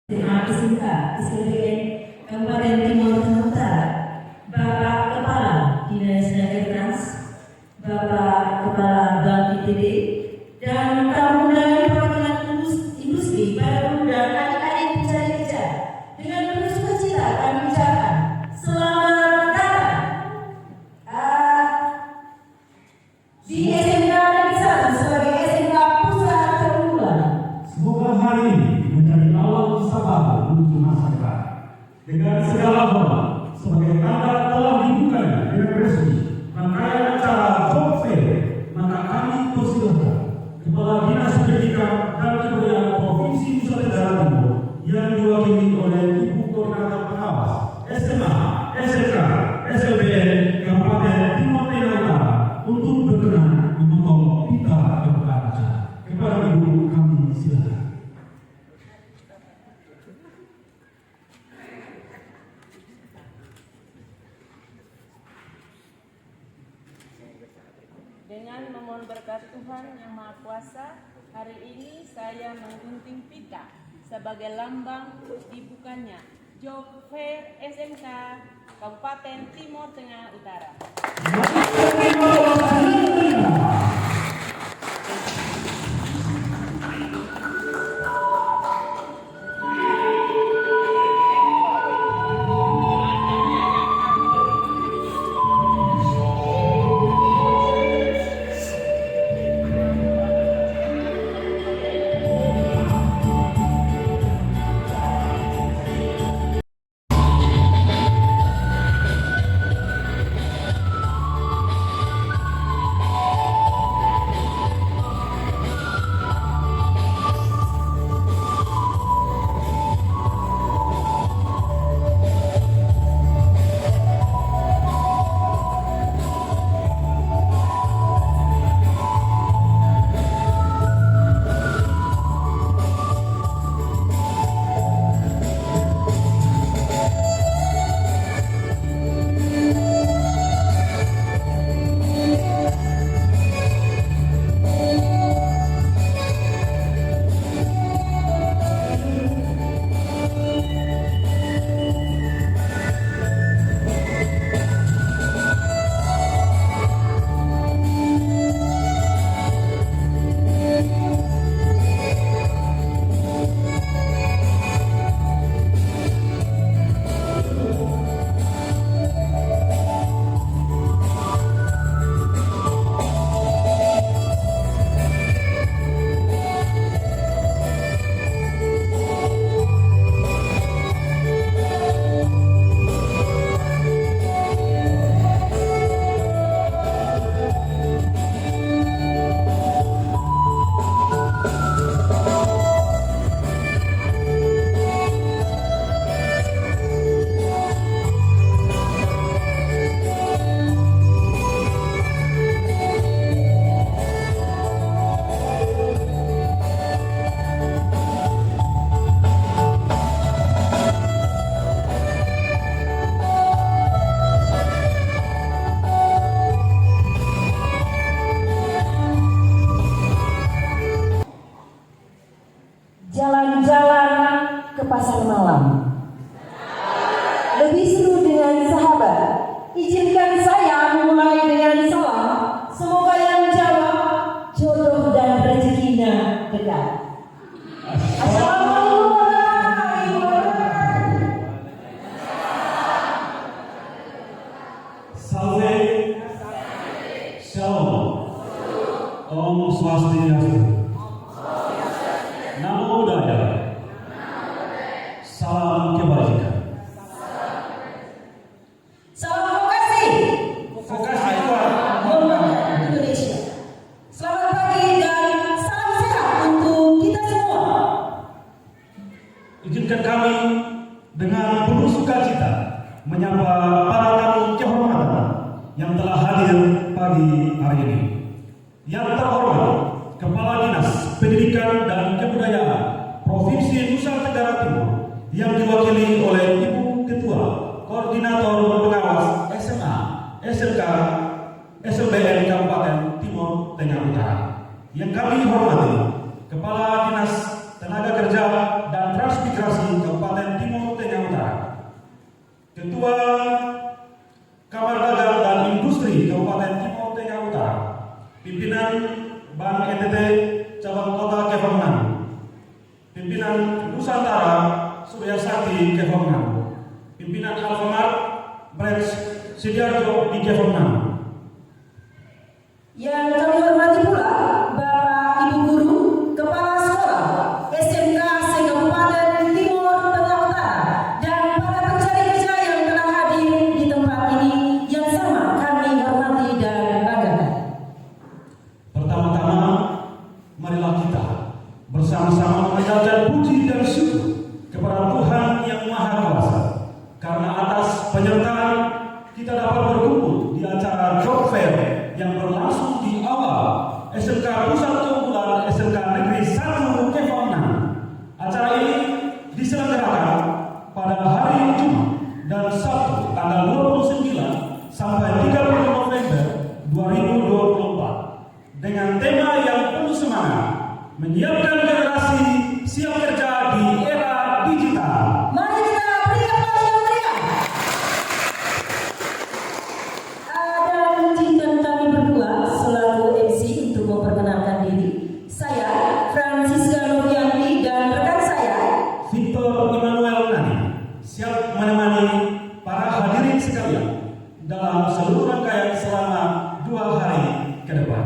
SMK SLBN Kabupaten Timur Tengah Utara, Bapak Kepala Dinas Tenaga Trans, Bapak Kepala Bank ITB, dan tamu undangan perwakilan industri baru dan adik-adik pencari kerja. Dengan penuh sukacita kami ucapkan selamat datang di SMK Negeri 1 sebagai SMK Pusat Perunggulan. Semoga hari ini menjadi awal kisah baru untuk masa depan. Dengan segala hormat, sebagai tanda telah dibukanya dengan resmi rangkaian acara job fair, maka kami persilahkan Kepala Dinas Pendidikan dan Kebudayaan Provinsi Nusa Tenggara Timur yang diwakili oleh Ibu Koordinator Pengawas SMA, SMK, SLBN Kabupaten Timur Tengah Utara untuk berkenan memotong pita kepekaan acara. Kepada Ibu kami silakan. Dengan memohon berkat Tuhan Yang Maha Kuasa, hari ini saya menggunting pita sebagai lambang dibukanya Job Fair SMK Kabupaten Timur Tengah Utara. Jalan-jalan ke pasar malam lebih seru dengan sahabat. Izinkan saya memulai dengan salam. Semoga yang jawab jodoh dan rezekinya dekat. Assalamualaikum warahmatullahi wabarakatuh. Salve, Shalom, Om Swastiastu, Namo Buddhaya, Salam Kebajikan. Salam vokasi. Vokasi Tuhan. Hormat Indonesia. Selamat pagi dan salam sehat untuk kita semua. Izinkan kami dengan penuh sukacita menyapa para tamu kehormatan yang telah hadir pagi hari ini. Yang terhormat Kepala Dinas Pendidikan dan Kebudayaan Provinsi Nusa Tenggara Timur yang diwakili oleh Ibu Ketua Koordinator Pengawas SMA, SMK, SLBN Kabupaten Timur Tengah Utara. Yang kami hormati Kepala Dinas Tenaga Kerja dan Transmigrasi Kabupaten Timur Tengah Utara, Ketua Kamar Dagang dan Industri Kabupaten Timur Tengah Utara, Pimpinan Bank NTT Cabang Kota Kefomnan, Pimpinan Nusantara Surya Sakti Kefomnan, Pimpinan Alfamart Branch Sidiarjo di Kefomnan. Yang kami hormati pula Bapak Ibu Guru, Kepala Sekolah SMK se-Kabupaten Timur Tengah Utara, dan para pencari kerja yang telah hadir di tempat ini yang sama kami hormati dan banggakan. Pertama-tama, marilah kita bersama-sama mengucapkan puji dan syukur kepada Tuhan Yang Maha Kuasa, karena atas penyertaan kita dapat berkumpul di acara Job Fair yang berlangsung di awal SMK Pusat Keunggulan SMK Negeri 1 Kefomnan. Acara ini diselenggarakan pada hari Jumat dan Sabtu tanggal 29 sampai 30 November 2024 dengan tema yang penuh semangat, menyiapkan generasi siap kerja di era digital. Mari kita beri aplaus yang meriah. Dan izinkan kami berdua selaku MC untuk memperkenalkan diri. Saya Francisca Novianti dan rekan saya Victor Immanuel Nani siap menemani para hadirin sekalian dalam seluruh rangkaian selama 2 hari ke depan.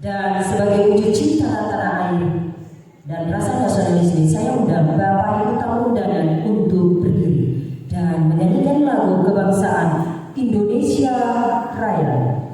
dan sebagai wujud cinta tanah air dan rasa nasionalisme, saya undang Bapak Ibu tamu undangan untuk berdiri dan menyanyikan lagu kebangsaan Indonesia Raya.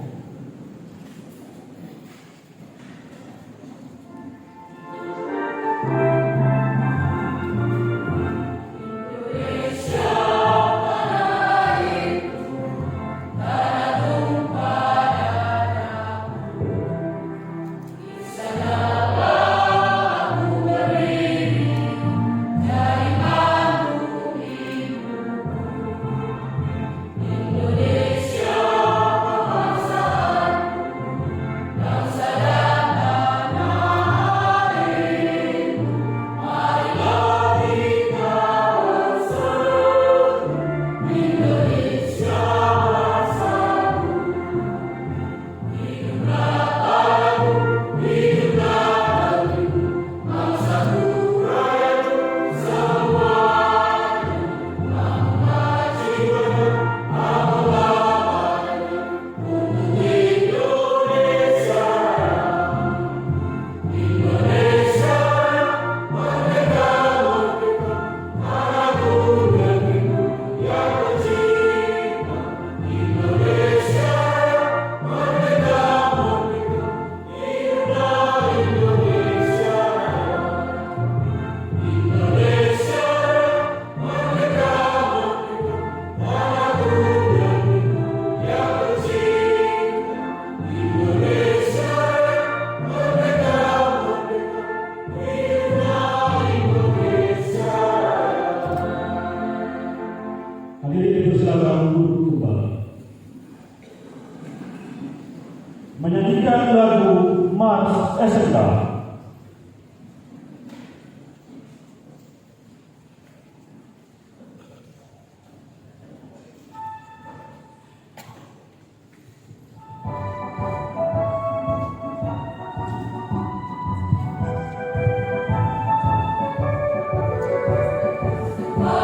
Hadirin dipersilakan duduk kembali. Menyanyikan lagu Mars SMK. Berdaya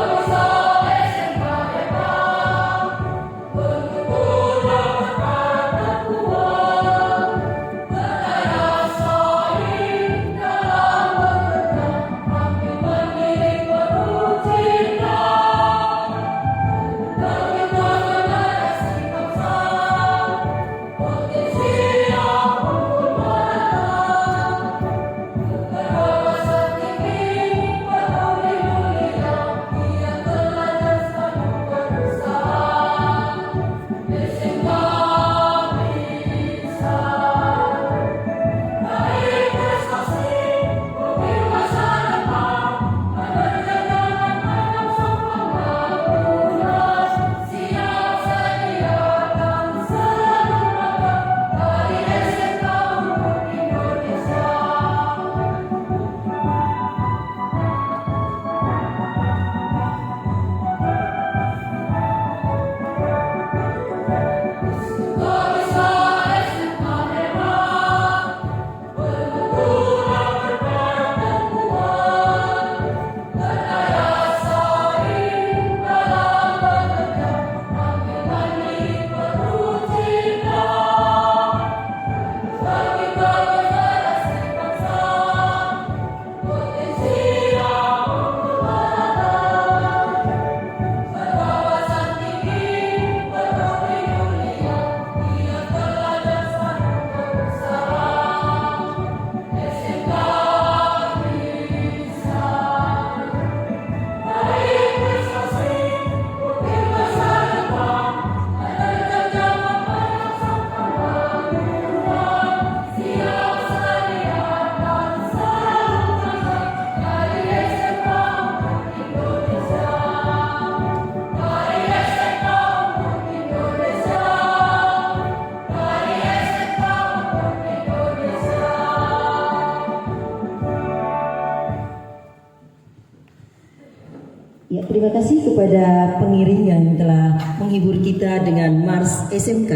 terima kasih kepada pengiring yang telah menghibur kita dengan Mars SMK.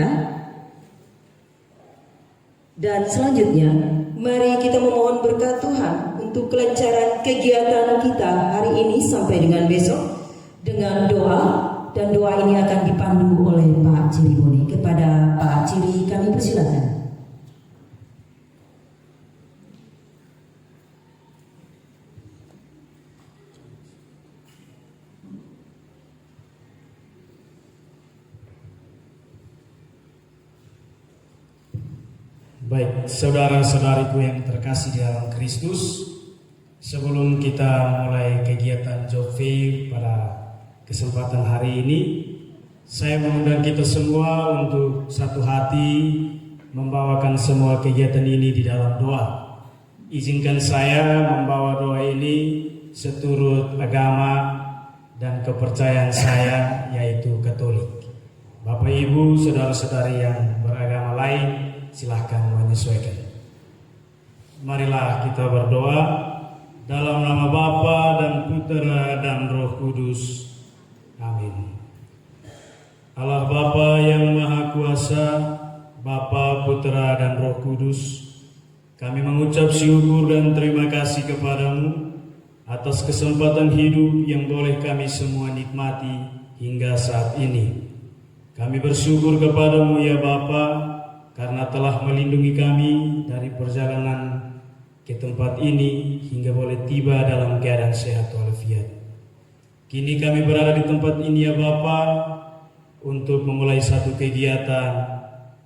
Dan selanjutnya, mari kita memohon berkat Tuhan untuk kelancaran kegiatan kita hari ini sampai dengan besok dengan doa, dan doa ini akan dipandu oleh Pak Ciri Boni. Kepada Pak Ciri kami persilakan. Baik, saudara-saudariku yang terkasih di dalam Kristus, sebelum kita mulai kegiatan Job Fair pada kesempatan hari ini, saya mengundang kita semua untuk satu hati membawakan semua kegiatan ini di dalam doa. Izinkan saya membawa doa ini seturut agama dan kepercayaan saya, yaitu Katolik. Bapak, Ibu, saudara-saudari yang beragama lain, silahkan menyesuaikan. Marilah kita berdoa dalam nama Bapa dan Putera dan Roh Kudus. Amin. Allah Bapa yang Maha Kuasa, Bapa, Putera dan Roh Kudus, kami mengucap syukur dan terima kasih kepadamu atas kesempatan hidup yang boleh kami semua nikmati hingga saat ini. Kami bersyukur kepadamu ya Bapa, karena telah melindungi kami dari perjalanan ke tempat ini hingga boleh tiba dalam keadaan sehat walafiat. Kini kami berada di tempat ini ya Bapa untuk memulai satu kegiatan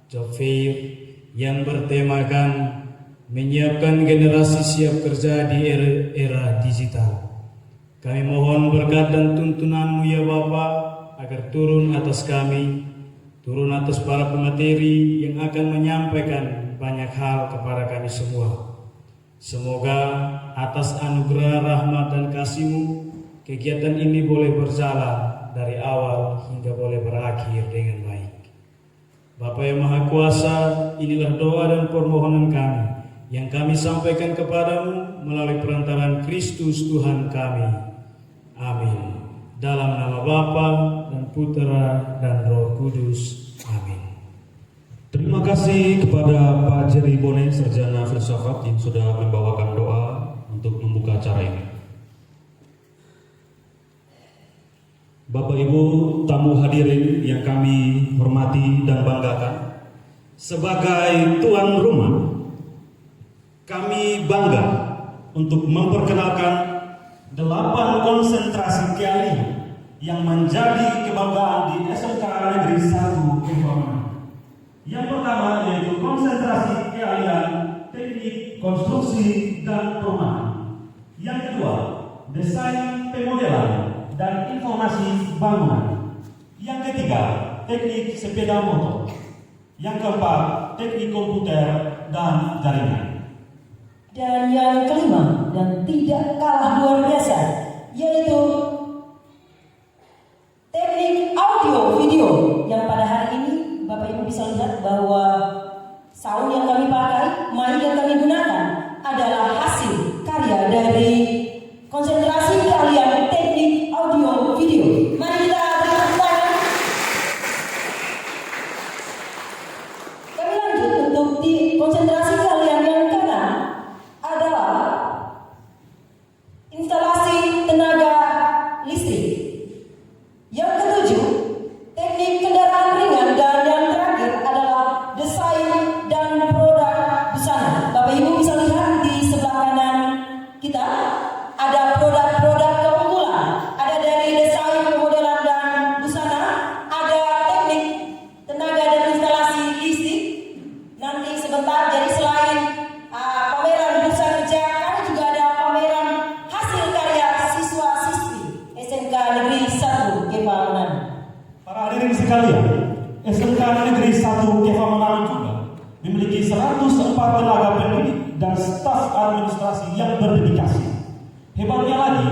Job Fair yang bertemakan menyiapkan generasi siap kerja di era digital. Kami mohon berkat dan tuntunan-Mu ya Bapa agar turun atas kami, turun atas para pemateri yang akan menyampaikan banyak hal kepada kami semua. Semoga atas anugerah rahmat dan kasih-Mu, kegiatan ini boleh berjalan dari awal hingga boleh berakhir dengan baik. Bapa yang Maha Kuasa, inilah doa dan permohonan kami yang kami sampaikan kepadamu melalui perantaraan Kristus Tuhan kami. Amin. Dalam nama Bapa dan Putera dan Roh Kudus. Amin. Terima kasih kepada Pak Ciri Boni, sarjana filsafat yang sudah membawakan doa untuk membuka acara ini. Bapak Ibu tamu hadirin yang kami hormati dan banggakan, sebagai tuan rumah, kami bangga untuk memperkenalkan 8 konsentrasi keahlian yang menjadi kebanggaan di SMK Negeri 1 Kepaman. Yang pertama yaitu konsentrasi keahlian teknik konstruksi dan perumahan. Yang kedua, desain pemodelan dan informasi bangunan. Yang ketiga, teknik sepeda motor. Yang keempat, teknik komputer dan jaringan. Dan yang kelima dan tidak kalah luar biasa, yaitu teknik audio video yang pada hari ini Bapak Ibu bisa lihat bahwa sound yang kami pakai, mic yang kami gunakan adalah hasil karya dari konsentrasi keahlian teknik audio video. Mari kita beri tepuk tangan. Kami lanjut untuk di konsentrasi keahlian yang keenam adalah instalasi tenaga listrik. Yang ketujuh, teknik kendaraan ringan, dan yang terakhir adalah desain dan produk busana. Bapak Ibu bisa lihat di sebelah kanan kita ada produk-produk keunggulan. Ada dari desain, pemodelan dan busana, ada teknik tenaga dan instalasi listrik. Nanti sebentar, jadi selain pameran bursa kerja, kami juga ada pameran hasil karya siswa-siswi SMK Negeri 1 Kepaman. Para hadirin sekalian, SMK Negeri 1 Kepaman juga memiliki 104 tenaga pendidik dan staf administrasi yang berdedikasi. Hebatnya lagi,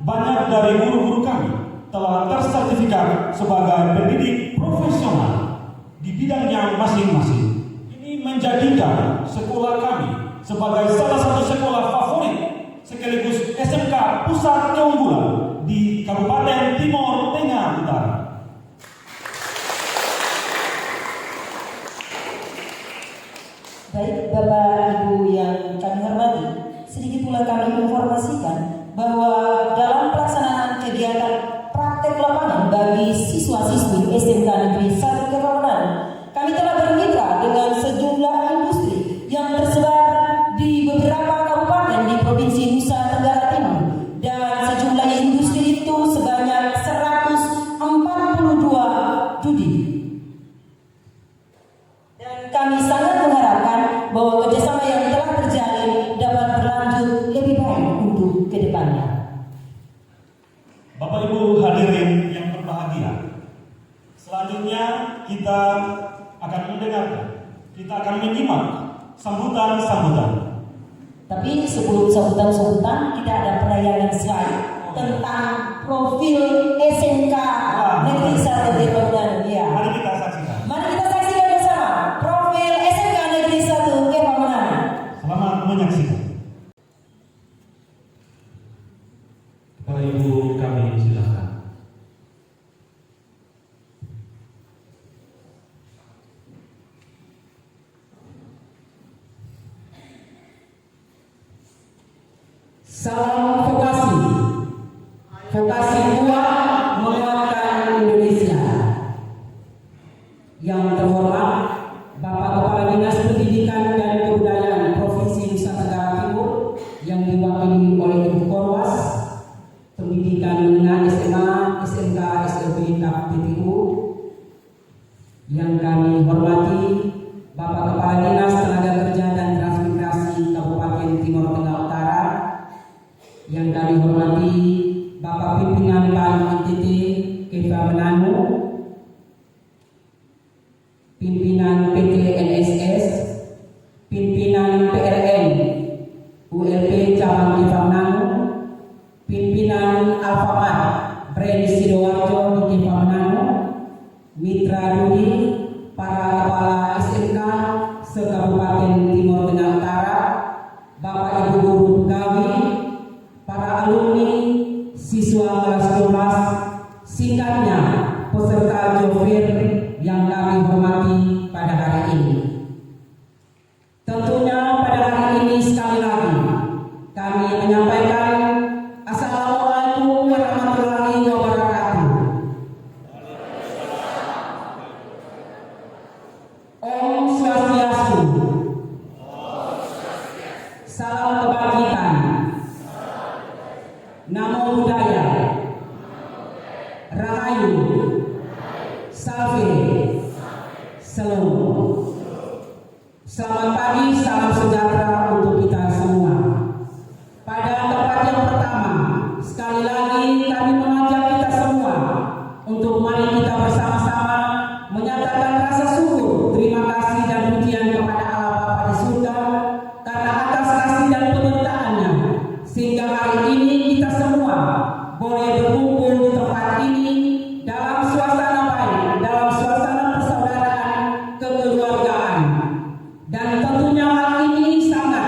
banyak dari guru-guru kami telah tersertifikat sebagai pendidik profesional di bidangnya masing-masing. Ini menjadikan sekolah kami sebagai salah satu sekolah favorit sekaligus SMK pusat keunggulan di Kabupaten Timor Tengah Utara. Baik, Bapak Ibu yang kami hormati, sedikit pula kami informasikan bahwa dalam pelaksanaan kegiatan praktek lapangan bagi siswa-siswi SMK Negeri 1 Kepabeanan, kami telah bermitra dengan sejumlah industri yang tersebar di beberapa kabupaten di Provinsi Nusa Tenggara Timur, dan sejumlah industri itu sebanyak 142 judi. Dan kami sangat mengharapkan bahwa kerjasama yang telah terjalin dapat berlanjut lebih baik untuk kedepannya. Bapak Ibu hadirin yang berbahagia, selanjutnya kita akan mendengarkan, kita akan menyimak sambutan-sambutan. Tapi sebelum sambutan-sambutan, kita ada penayangan slide tentang profil SMK Negeri 1 Kepabeanan. Ya. Mari kita saksikan. Mari kita saksikan bersama profil SMK Negeri 1 Kepabeanan. Selamat menyaksikan. Bapak Ibu kami silakan. Salam vokasi. Vokasi kuat menguatkan Indonesia. Yang terhormat Bapak Kepala Dinas Pendidikan dan Kebudayaan Provinsi Nusa Tenggara Timur yang diwakili oleh Ibu Korwas Pendidikan Menengah SMA, SMK, SLB, KPTU. Yang kami hormati Bapak Kepala Dinas Tenaga Kerja dan Transmigrasi Kabupaten Timor Tengah Utara. Yang kami hormati Bapak Pimpinan Bank NTT Keva Menanu, Pimpinan PT NSS, Pimpinan PLN ULP Cabang Keva Menanu, Pimpinan Alfamart Brand Sidoarjo di Keva Menanu, Mitra Dudi, para kepala SMK se-Kabupaten Timor Tengah Utara, Bapak Ibu guru pegawai, para alumni, siswa kelas 12, singkatnya peserta job fair yang kami hormati pada hari ini. Tentunya pada hari ini sekali lagi kami menyampaikan Assalamualaikum warahmatullahi wabarakatuh. Om Swastiastu. Salam Kebajikan. Namo Buddhaya, Rahayu, Salve, Salam. Selamat pagi, salam sejahtera untuk kita semua. Pada tempat yang pertama, sekali lagi kami mengajak kita semua untuk mari kita bersama-sama menyatakan rasa syukur, terima kasih dan pujian kepada Allah Bapa di surga karena atas kasih dan penyertaannya sehingga hari ini kita semua boleh berkumpul di tempat ini dalam suasana baik, dalam suasana persaudaraan kekeluargaan. Dan tentunya hal ini sangat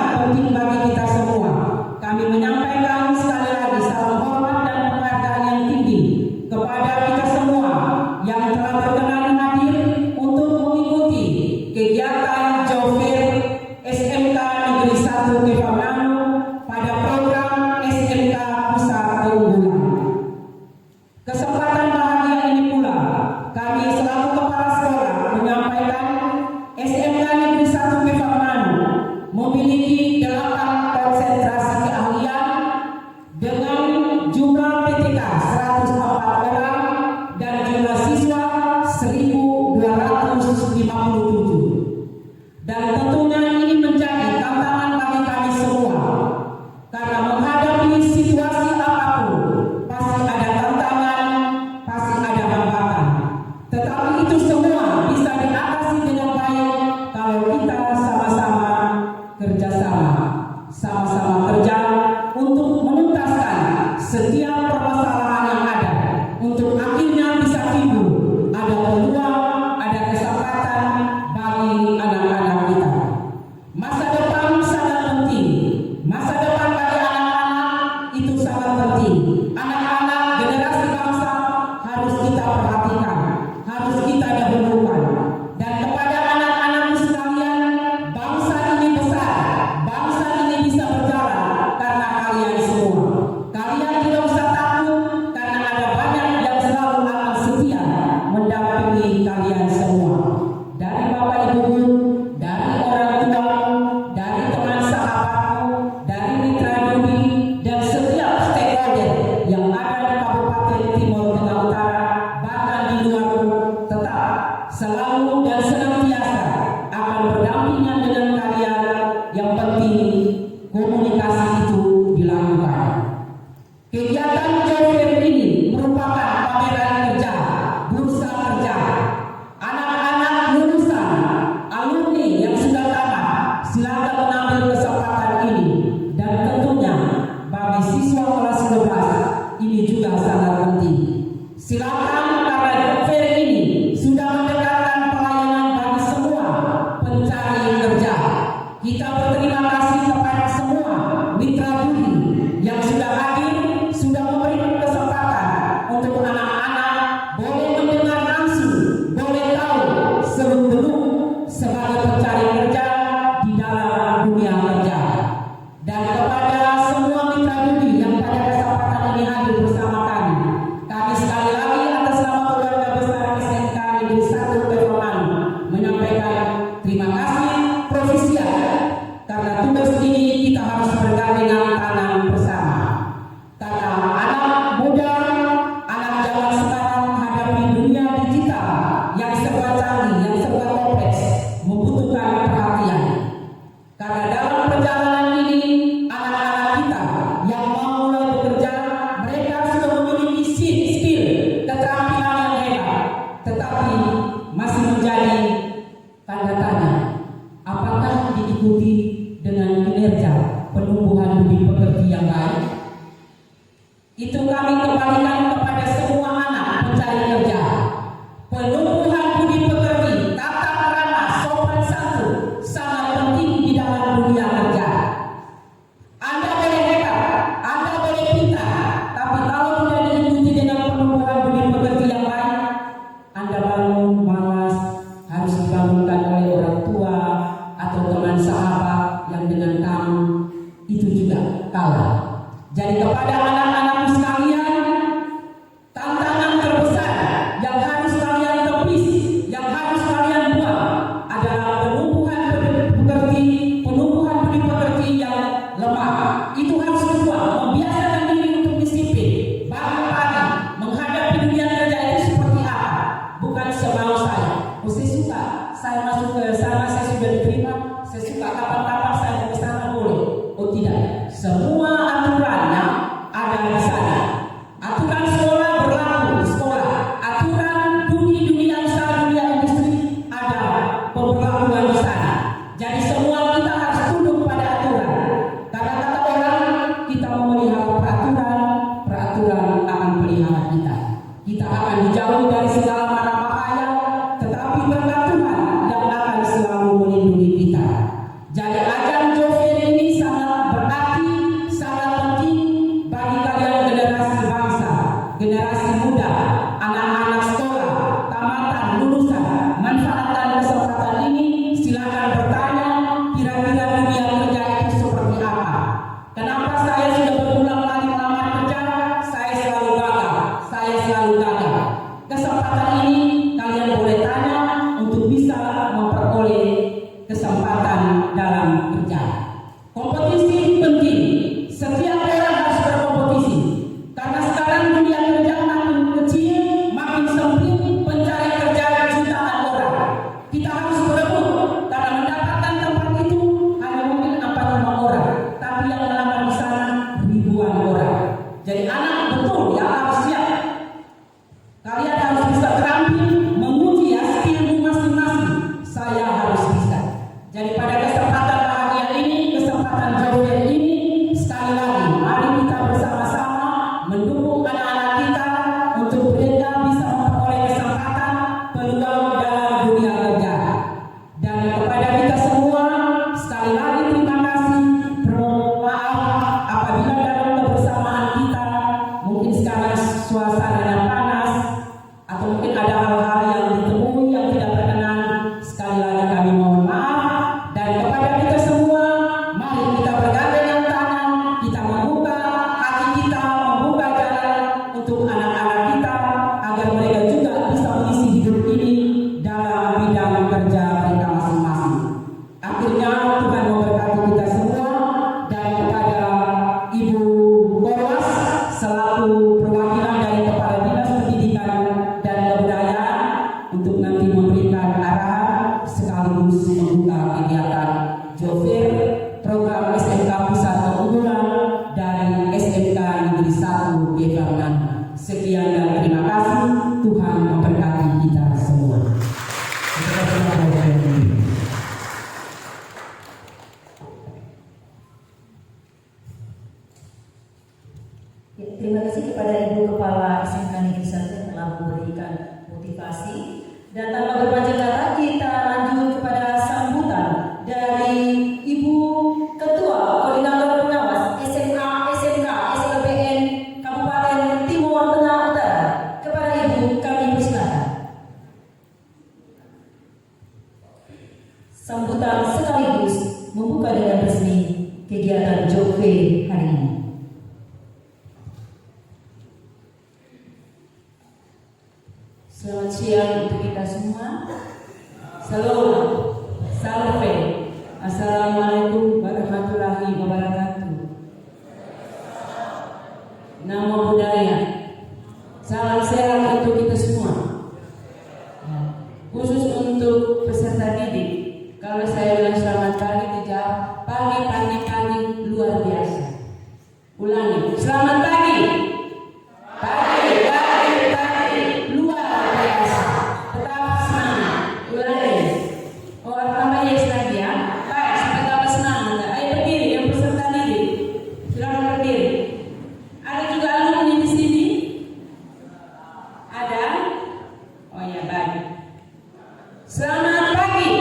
berdampingan dengan kalian. Yang penting komunikasi itu dilakukan. Kegiatan job fair ini merupakan pameran kerja, bursa kerja. Anak-anak lulusan, alumni yang sudah tamat, silakan mengambil kesempatan ini. Dan tentunya bagi siswa kelas 12 ini juga sangat penting. Silakan, karena job fair ini sudah mendekatkan pelayanan bagi semua pencari kerja. Kita berterima kasih kepada semua mitra budi yang sudah hadir, sudah memberikan kesempatan untuk anak-anak boleh mendengar langsung, boleh tahu seluk-beluk sebagai pencari kerja di dalam dunia kerja. Dan kepada semua mitra budi yang pada kesempatan ini hadir bersama kami sekali lagi atas nama keluarga besar SMK Negeri 1 Petronan menyampaikan terima kasih Provisia, karena tugas ini kita harus bergandengan tangan bersama. Karena anak muda, anak zaman sekarang menghadapi dunia digital yang serba canggih, yang serba kompleks, membutuhkan perhatian. Karena dalam perjalanan ini, anak-anak kita yang mau mulai bekerja, mereka sudah memiliki skill, keterampilan yang hebat, tetapi masih menjadi tanda tanya, apakah diikuti dengan kinerja penumbuhan budi pekerti yang baik? Itu kami kembalikan kepada semua anak pencari kerja. Penumbuhan budi pekerti, tata krama, sopan santun sangat penting di dalam dunia kerja. Anda boleh hebat, Anda boleh pintar, tapi kalau tidak diikuti dengan penumbuhan budi pekerti yang baik, Anda bangun malas, harus dibangunkan oleh orang tua atau teman sahabat yang dengan kamu itu juga kalah. Jadi kepada anak-anakku sekalian, tantangan terbesar yang harus kalian tepis, yang harus kalian buat adalah penumbuhan budi pekerti yang lemah. Itu harus dibuat, membiasakan diri untuk disiplin. Pagi-pagi menghadapi dunia kerja itu seperti apa? Bukan semau saya. Saya suka, saya masuk ke sana, saya sudah diterima, saya suka kapan-kapan saya mau ke sana boleh. Oh tidak, semua aturannya ada di sana. Aturan sekolah berlaku di sekolah. Aturan dunia usaha, dunia industri ada pemberlakuan di sana. Jadi semua kita harus tunduk pada aturan. Karena kata orang, kita memelihara peraturan akan pelihara kita. Kita akan dijauhi dari segala mara bahaya, tetapi berkat Tuhan yang akan selalu melindungi kita. Jadi ajang job fair ini sangat berarti, sangat penting bagi kalian generasi bangsa, generasi muda, anak-anak sekolah, tamatan, lulusan. Manfaatkan kesempatan ini, silakan bertanya kira-kira dunia kerja itu seperti apa. Kenapa saya sudah berulang kali melamar kerja, saya selalu gagal. Kesempatan ini kalian boleh tanya untuk bisa memperoleh kesempatan dalam kerja. Kompetisi penting. Setiap orang harus berkompetisi. Karena sekarang dunia kerja makin kecil, makin sempit, pencari kerja jutaan orang. Kita harus berebut, karena mendapatkan tempat itu hanya mungkin 4-5 orang, tapi yang melamar di sana ribuan orang. Jadi anak betul ya harus siap. Kalian harus bisa terampil menguji skillmu masing-masing. Saya harus bisa. Jadi pada kesempatan bahagia ini, kesempatan job fair ini, sekali lagi mari kita bersama-sama mendukung anak-anak kita untuk mereka bisa memperoleh kesempatan peluang dalam dunia kerja. Dan kepada kita semua sekali lagi terima kasih. Maaf apabila dalam kebersamaan kita mungkin sekarang suasananya panas atau mungkin ada hal-hal yang ditemui yang tidak berkenan. Sekali lagi kami sekaligus membuka kegiatan Job Fair program SMK Pusat Keunggulan dari SMK Negeri 1 Gevangan. Sekian dan terima kasih. Tuhan memberkati kita semua. Terima kasih kepada Ibu Kepala SMK Negeri 1 yang telah memberikan motivasi. Dan tanpa berpanjang kata, kita lanjut kepada sambutan dari Ibu Ketua Koordinator Pengawas SMK SLBN Kabupaten Timur Tengah Utara. Kepada Ibu kami persilakan. Sambutan sekaligus membuka dengan resmi kegiatan Job Fair hari ini. Selamat siang untuk kita semua. Salam, salve. Assalamualaikum warahmatullahi wabarakatuh. Nama budaya. Salam sehat untuk kita semua. Khusus untuk peserta didik. Kalau saya bilang selamat pagi, dijawab pagi luar biasa. Ulangi, selamat pagi. Pagi. Luar biasa. Tetap semangat. Ulangi. Oh, tambah yes lagi ya. Baik, supaya tambah semangat. Ayo berdiri, yang peserta didik. Silakan berdiri. Ada juga alumni di sini? Ada? Oh ya, baik. Selamat pagi.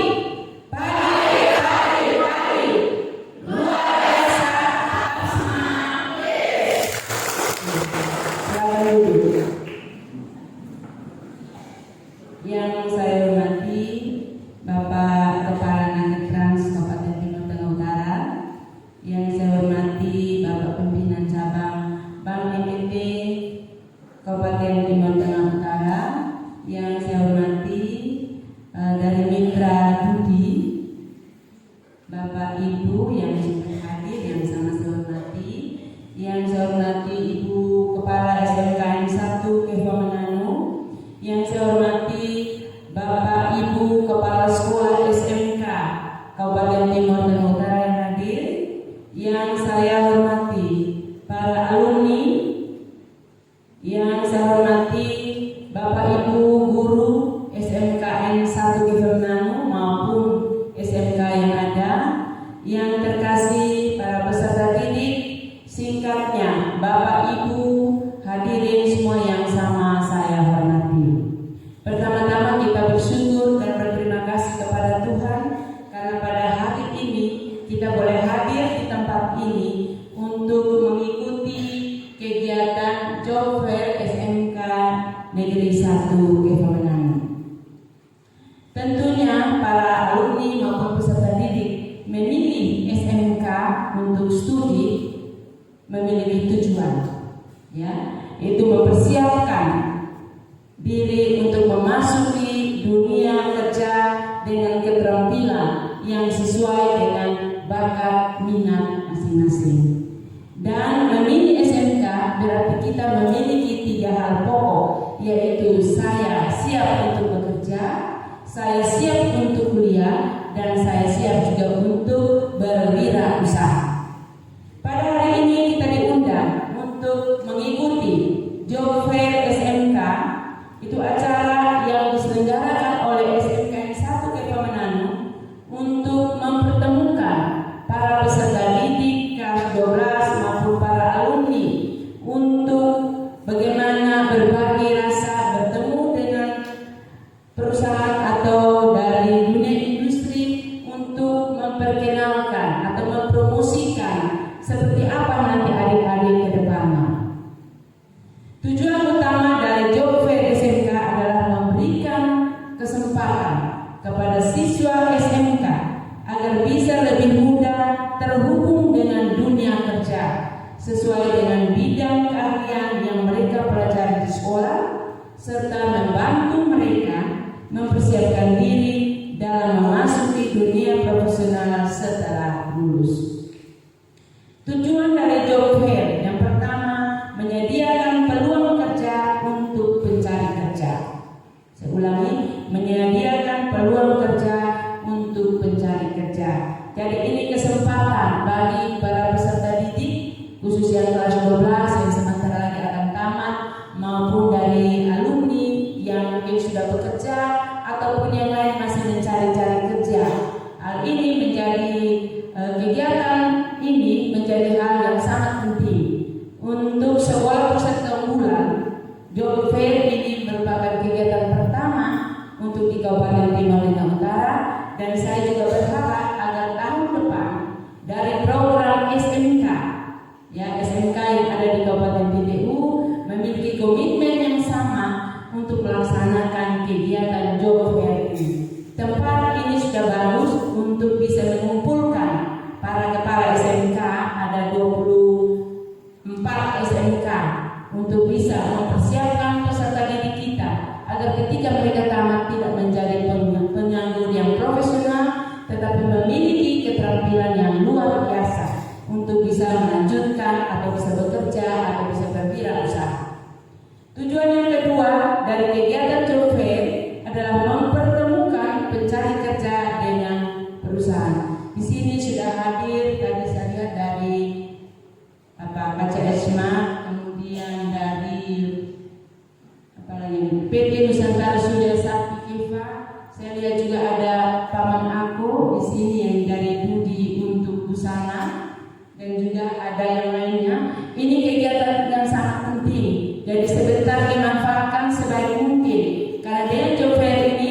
Pagi. Luar biasa. Tetap semangat. Silakan duduk. Yang saya hormati Bapak Kepala Nagetrans Kabupaten Timur Tengah Utara, yang saya hormati Bapak Pimpinan Cabang Bank BPT Kabupaten Timur Tengah Utara, yang saya hormati dari Mitra Budi, Bapak Ibu yang sudah hadir yang sama saya hormati, yang saya hormati Ibu Kepala SMKN 1 Kevamananu, yang saya hormati Bapak Ibu Kepala Sekolah SMK Kabupaten Timur Tengah Utara yang hadir, yang saya hormati para alumni, yang saya hormati Bapak Ibu guru SMKN 1 Kevamananu maupun SMK yang ada, yang terkasih para peserta didik, singkatnya Bapak Ibu hadirin semua yang sama saya hormati. Pertama-tama kita bersyukur dan berterima kasih kepada Tuhan karena pada hari ini kita boleh hadir di tempat ini untuk mengikuti kegiatan Job Fair SMK Negeri 1 Kevamananu. Tentunya para alumni maupun peserta didik memilih SMK untuk studi memiliki tujuan, ya, itu mempersiapkan diri untuk memasuki dunia kerja dengan keterampilan yang sesuai dengan bakat minat masing-masing. Dan memilih SMK berarti kita memiliki 3 hal pokok, yaitu saya siap untuk bekerja, saya siap untuk kuliah, dan saya siap juga untuk berwirausaha. Pada hari ini kita diundang untuk mengikuti Job Fair SMK. Itu acara yang diselenggarakan oleh SMK 1 Kevamananu untuk mempertemukan para peserta didik kelas 12 maupun para alumni untuk bagaimana berbagi rasa bertemu dengan perusahaan atau dari dunia industri untuk memperkenalkan atau mempromosikan seperti apa nanti adik-adik ke depannya. Tujuan utama dari Job Fair SMK adalah memberikan kesempatan kepada siswa SMK agar bisa lebih mudah terhubung dengan dunia kerja sesuai dengan bidang keahlian yang mereka pelajari di sekolah, serta membantu mereka mempersiapkan diri dalam memasuki dunia profesional setelah lulus. Tujuan dari Job Fair yang pertama, menyediakan peluang kerja untuk pencari kerja. Saya ulangi, menyediakan peluang kerja untuk dan saya juga berharap agar tahun depan dari program SMK, ya SMK yang ada di Kabupaten TTU memiliki komitmen yang sama untuk melaksanakan kegiatan job fair ini. Tempat ini sudah bagus untuk bisa mengumpulkan para kepala SMK, ada 24 SMK, untuk bisa mempersiapkan peserta didik kita agar ketika mereka tamat tidak menjadi penganggur yang profesional, tetapi memiliki keterampilan yang luar biasa untuk bisa melanjutkan atau bisa bekerja atau bisa berwirausaha. Tujuan yang kedua dari kegiatan job fair adalah mempertemukan pencari kerja dengan perusahaan. Di sini sudah hadir tadi saya lihat dari KCSMA, kemudian dari PT Nusantara Surya Sakti Kiva. Saya lihat juga ada paman aku di sini yang dari Budi untuk busana, dan juga ada yang lainnya. Ini kegiatan yang sangat penting. Jadi sebentar dimanfaatkan sebaik mungkin. Karena dengan job fair ini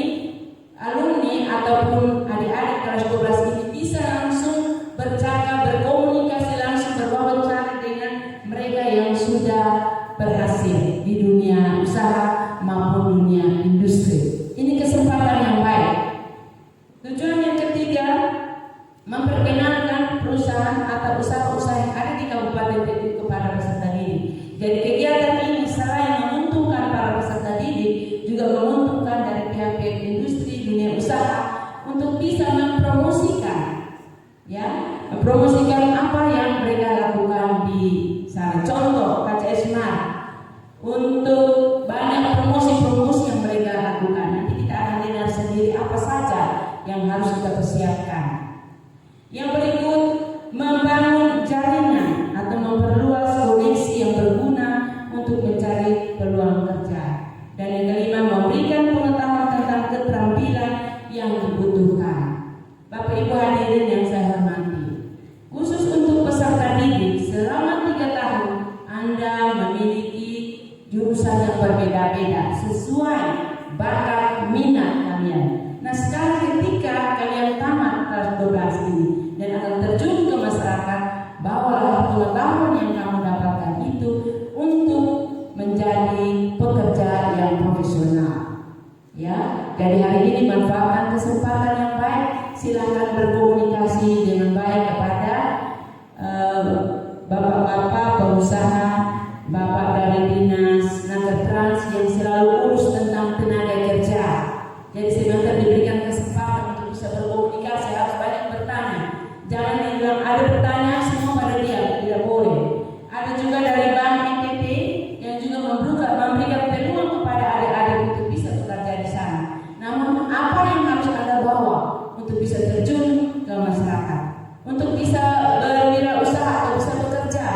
alumni ataupun adik-adik kelas 12 ini bisa langsung bercakap, berkomunikasi langsung, berwawancara dengan mereka yang sudah berhasil di dunia usaha maupun dunia industri. Ini kesempatan yang baik. Tujuan yang ketiga, memperkenalkan perusahaan atau usaha-usaha yang ada di Kabupaten TTU kepada peserta didik. Jadi kegiatan ini selain menguntungkan para peserta didik, juga menguntungkan dari pihak-pihak industri dunia usaha untuk bisa mempromosikan, ya, mempromosikan apa yang mereka lakukan di sana. Contoh KCSMA untuk banyak promosi-promosi yang mereka lakukan. Nanti kita akan dengar sendiri apa saja yang harus kita persiapkan. Yang berikut, membangun jaringan atau memperluas koneksi yang berguna untuk mencari peluang kerja. Dan yang kelima, memberikan pengetahuan tentang keterampilan yang dibutuhkan. Bapak Ibu hadirin yang saya hormati, khusus untuk peserta didik selama 3 tahun Anda memiliki jurusan yang berbeda-beda sesuai bakat minat kalian. Nah, sekarang ketika kalian tamat kelas 12 ini dan akan terjun ke masyarakat, bawalah pengetahuan yang kamu dapatkan itu untuk menjadi pekerja yang profesional. Ya, jadi hari ini manfaatkan kesempatan yang baik. Silakan berkomunikasi dengan baik kepada bapak-bapak pengusaha, bapak dari dinas Nakertrans yang selalu urus tentang tenaga kerja. Jadi sebentar diberikan kesempatan untuk bisa berkomunikasi, harus banyak bertanya. Jangan dibilang ada pertanyaan semua pada dia, tidak boleh. Ada juga dari Bank NTT yang juga memberikan peluang kepada adik-adik untuk bisa bekerja di sana. Namun apa yang harus Anda bawa untuk bisa terjun ke masyarakat, untuk bisa berwirausaha atau bisa bekerja?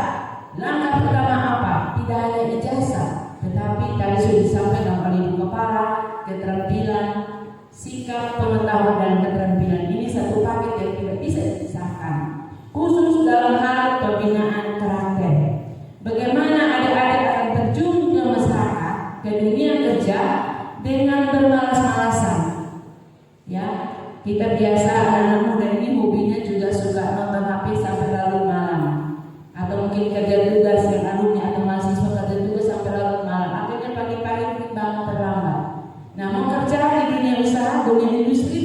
Langkah pertama apa? Tidak hanya ijazah, tetapi tadi sudah disampaikan oleh Ibu Kepala, keterampilan, sikap, pengetahuan dan keterampilan. Ini satu paket yang tidak bisa dipisahkan. Khusus dalam hal pembinaan karakter. Bagaimana adik-adik akan terjun ke masyarakat, ke dunia kerja dengan bermalas-malasan. Ya, kita biasa anak muda ini hobinya juga suka nonton HP sampai larut malam, atau mungkin kerja tugas yang alumni atau mahasiswa kerja tugas sampai larut malam. Akhirnya pagi-pagi bangun terlambat. Nah, mau kerja di dunia usaha, dunia industri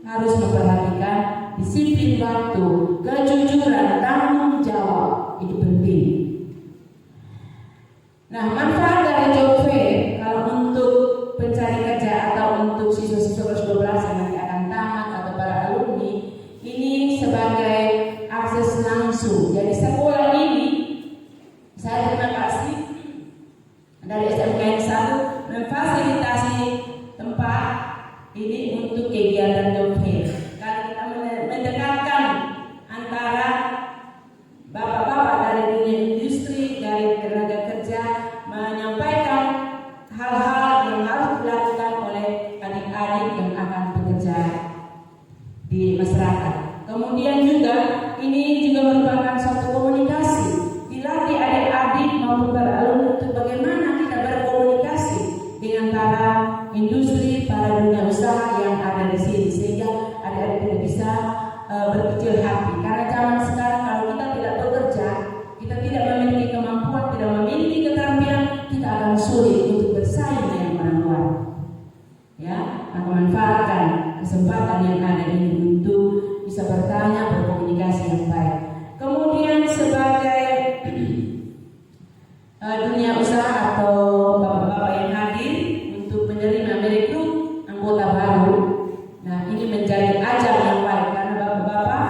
harus memperhatikan disiplin waktu, kejujuran, tanggung jawab, itu penting. Nah, manfaat dari job fair kalau untuk pencari kerja atau untuk siswa-siswa kelas 12 yang nanti akan tamat atau para alumni, ini sebagai akses langsung. Jadi sekolah ini, saya terima kasih dari SMK yang 1 memfasilitasi tempat ini untuk kegiatan job fair. Karena kita mendekatkan antara bapak-bapak dari dunia industri, dari tenaga kerja, menyampaikan hal-hal yang harus dilakukan oleh adik-adik yang akan bekerja di masyarakat. Kemudian juga ini juga merupakan suatu komunikasi, dilatih adik-adik maupun para alumni untuk bagaimana kita berkomunikasi dengan para industri, para dunia usaha yang ada di sini, sehingga adik-adik berkecil hati. Karena zaman sekarang kalau kita tidak bekerja, kita tidak memiliki kemampuan, tidak memiliki keterampilan, kita akan sulit untuk bersaing dengan orang luar. Ya, maka manfaatkan kesempatan yang ada ini untuk bisa bertanya, berkomunikasi yang baik. Kemudian sebagai dunia usaha atau bapak-bapak yang hadir untuk menerima merekrut anggota baru, nah ini menjadi ajang yang baik karena bapak-bapak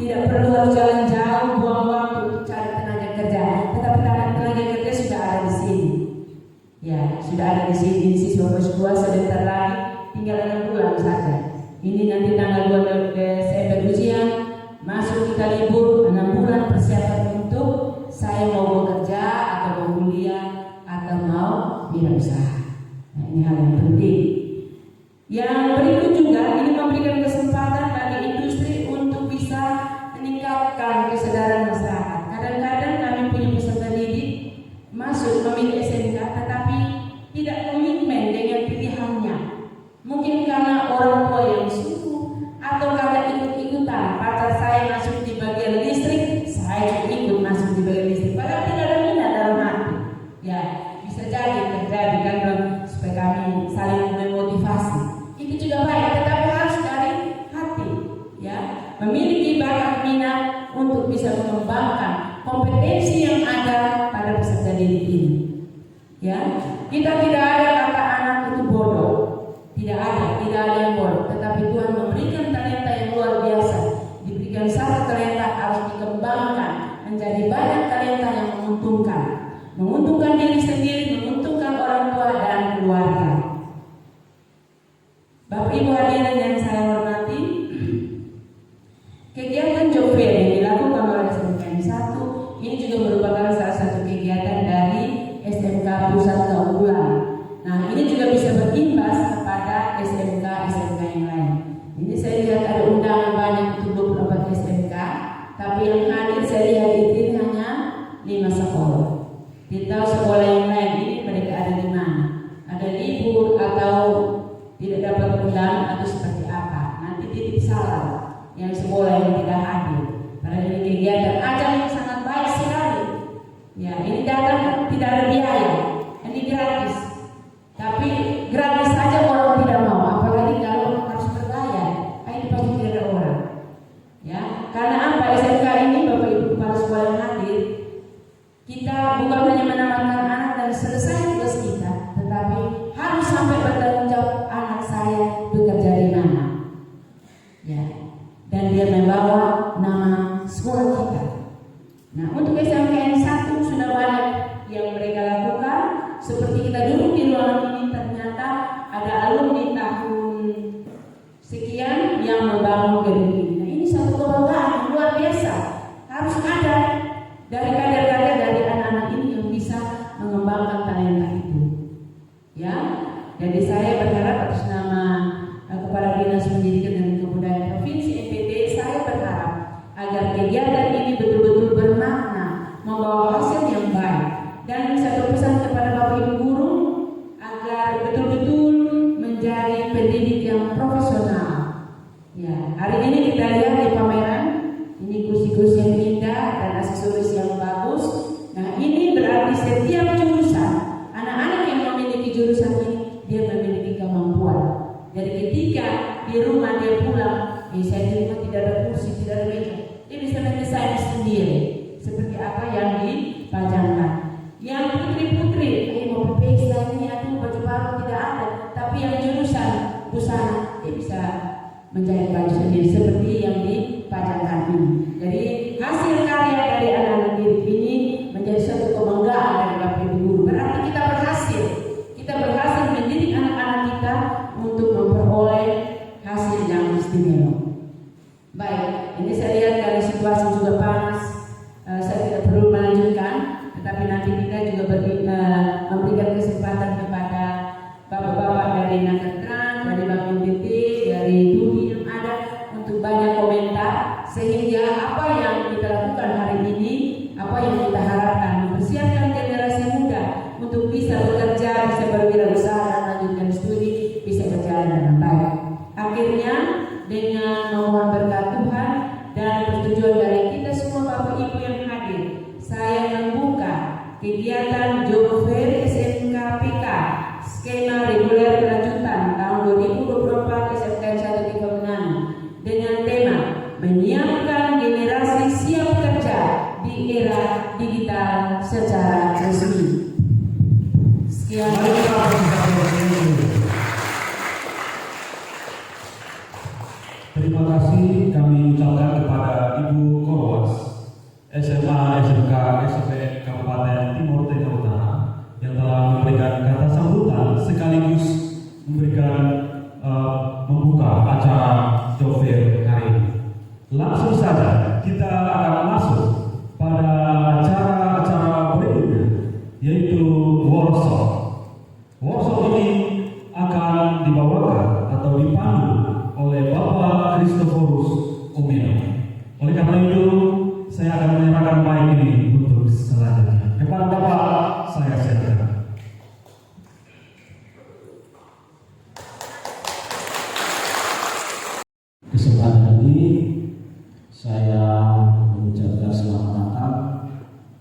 tidak perlu harus jalan jauh buang waktu untuk cari tenaga kerja, tetapi tenaga kerja sudah ada di sini. Ya, sudah ada di sini. Siswa kelas 2 sebentar lagi, tinggal 6 bulan saja. Ini nanti tanggal 2 Desember ujian, masuk kita libur 6 bulan persiapan untuk saya mau bekerja atau mau kuliah atau mau wirausaha. Nah, ini hal yang penting. Yang berikut juga ini memberikan kesempatan bagi industri untuk bisa meningkatkan kesadaran masyarakat. Kadang-kadang kami punya peserta didik masuk memilih SMK tetapi tidak komitmen dengan pilihannya. Mungkin karena orang tua yang suruh atau karena ikut-ikutan. Pacar saya masuk di bagian listrik, saya ikut masuk di bagian listrik. Padahal tidak ada minat dalam hati. Ya, bisa jadi terjadi kan supaya kami saling memotivasi. Itu juga baik, tetapi harus dari hati. Ya, memiliki bakat minat untuk bisa mengembangkan kompetensi yang ada pada peserta didik ini. Ya, kita tidak ada kata anak itu bodoh. Tidak ada yang bodoh. Tetapi Tuhan memberikan talenta yang luar biasa. Diberikan satu talenta harus dikembangkan menjadi banyak talenta yang menguntungkan diri sendiri, menguntungkan orang tua dan keluarga. Bapak Ibu hadirin yang saya hormati, kegiatan job fair yang dilakukan oleh SMK 1 ini juga merupakan salah satu kegiatan dari SMK Pusat Keunggulan. Nah, ini juga bisa berimbas kepada SMK yang lain. Ini saya lihat ada undangan banyak untuk 24 SMK, tapi yang hadir saya lihat itu hanya 5 sekolah. Tidak tahu sekolah yang lain ini mereka ada di mana? Ada libur atau tidak dapat undangan atau seperti apa? Nanti titip salam yang sekolah yang tidak hadir. Karena ini kegiatan ajang yang sangat baik sekali. Ya, ini datang tidak ada biaya, ini gratis. Tapi gratis saja orang tidak mau, apalagi kalau harus berbayar, ini pasti tidak ada orang. Ya, karena apa? SMK ini Bapak Ibu kepala sekolah yang hadir, kita bukan hanya menamatkan anak dan selesai tugas kita, tetapi harus sampai bertanggung jawab anak saya bekerja di mana. Ya, dan dia membawa nama sekolah kita. Nah, untuk SMK 1 sudah banyak yang mereka lakukan. Seperti kita duduk di ruangan ini, ternyata ada alumni tahun sekian yang membangun gedung ini. Nah, ini satu kebanggaan yang luar biasa. Harus ada dari kader-kader dari anak-anak ini yang bisa mengembangkan talenta itu. Ya, jadi saya berharap atas nama Kepala Dinas Pendidikan dan Kebudayaan Provinsi NTT, saya berharap agar kegiatan ini betul-betul bermakna, membawa hasil yang baik. Dan satu pesan kepada Bapak Ibu guru agar betul-betul menjadi pendidik yang profesional. Ya, hari ini kita lihat di pameran ini kursi-kursi yang indah dan aksesoris yang bagus. Nah, ini berarti setiap jurusan, anak-anak yang memiliki jurusan ini dia memiliki kemampuan. Jadi ketika di rumah dia pulang, saya di rumah tidak ada kursi, tidak ada meja, dia bisa mendesain sendiri seperti apa yang dipajangkan. Yang putri-putri, mau pakai ini atau baju baru tidak ada, tapi yang jurusan busana dia bisa menjahit baju sendiri seperti yang dipajangkan ini. Jadi hasil karya dari anak-anak didik ini menjadi suatu kebanggaan dari Bapak Ibu guru. Berarti kita berhasil mendidik anak-anak kita untuk memperoleh hasil yang istimewa. Baik, ini saya lihat dari situasi juga panas, saya tidak perlu melanjutkan. Tetapi nanti kita juga memberikan kesempatan kepada bapak-bapak dari Naketran, dari Bank NTT, dari Dudi yang ada untuk banyak komentar sehingga apa yang kita lakukan hari ini, apa yang kita harapkan mempersiapkan generasi muda untuk bisa bekerja, bisa berwirausaha dan lanjutkan studi bisa berjalan dengan baik. Akhirnya dengan memohon berkat Tuhan, kegiatan Job Fair SMK PK skema reguler kelanjutan tahun 2024 SMK 1 di Kemenangan dengan tema menyiapkan generasi siap kerja di era digital secara resmi. Sekian. Mari kita berbicara. Terima kasih kami ucapkan kepada Ibu Korwas SMA SMK SMP Kabupaten Timur Tengah Utara yang telah memberikan kata sambutan sekaligus memberikan membuka acara Job Fair hari ini. Langsung saja kita akan masuk pada acara-acara berikutnya, yaitu workshop. Workshop ini akan dibawakan atau dipandu oleh Bapak Christophorus Omeno. Oleh karena itu, saya akan menyerahkan mic ini untuk selanjutnya. Kepada Bapak, saya silakan. Kesempatan ini saya mengucapkan selamat datang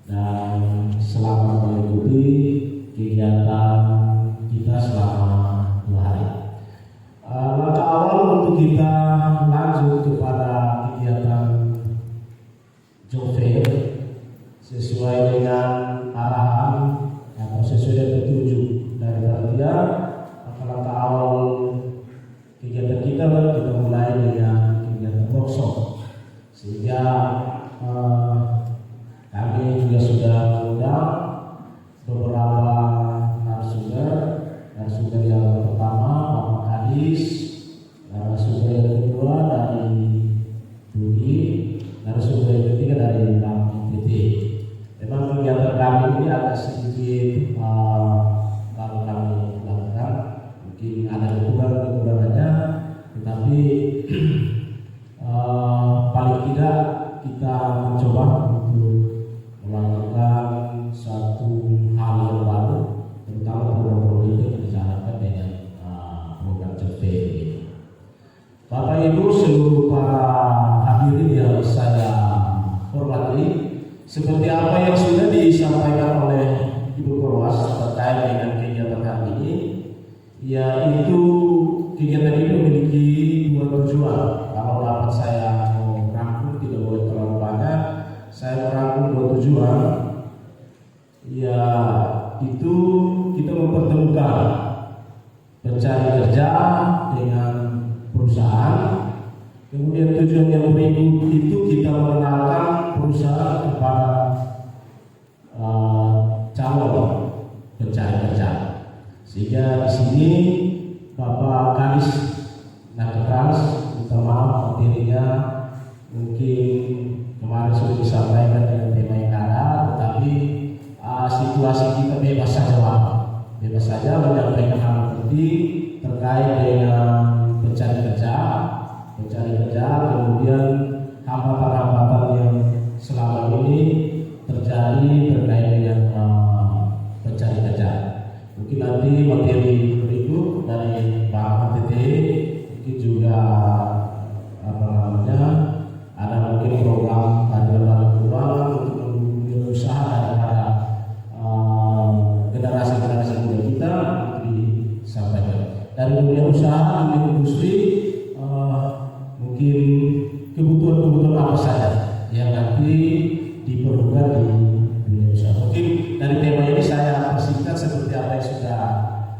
dan selamat mengikuti kegiatan kita selama 2 hari. Langkah awal untuk kita lanjut kepada kegiatan Job Fair sesuai dengan arahan atau sesuai dengan petunjuk dari panitia. Langkah awal kegiatan kita mulai dengan kegiatan workshop, sehingga kami juga sudah mengundang beberapa narasumber yang pertama Bapak Kadis, narasumber yang kedua dari Budi, narasumber yang ketiga dari Bank IPT. Memang kegiatan kami ini agak sedikit baru kami lakukan, mungkin ada kekurangannya, tetapi paling tidak kita mencoba untuk melakukan satu hal yang baru, terutama program-program itu yang dijalankan dengan program Job Fair ini. Bapak Ibu seluruh para hadirin yang saya hormati, seperti apa yang sudah disampaikan oleh Ibu Korwas terkait dengan kegiatan hari ini, yaitu kegiatan ini memiliki 2 tujuan. Kalau dapat saya mau rangkum, tidak boleh terlalu banyak, saya merangkum 2 tujuan. Ya, itu kita mempertemukan pencari kerja dengan perusahaan. Kemudian tujuan yang berikut itu kita mengenalkan perusahaan kepada calon pencari kerja. Sehingga di sini Bapak Kadis Naketrans, minta maaf materinya mungkin kemarin sudah disampaikan dengan tema yang ada, tetapi situasi kita bebas saja menyampaikan hal penting terkait dengan pencari kerja, kemudian hambatan-hambatan yang selama ini terjadi terkait dengan pencari kerja. Mungkin nanti materi berikut dari Pak ATT mungkin juga ada mungkin program kajian keuangan untuk mendukung usaha daripada generasi muda kita disampaikan. Dari dunia usaha, dunia industri, mungkin kebutuhan apa saja yang nanti diperlukan di dunia usaha. Mungkin dari tema ini saya persingkat seperti apa yang sudah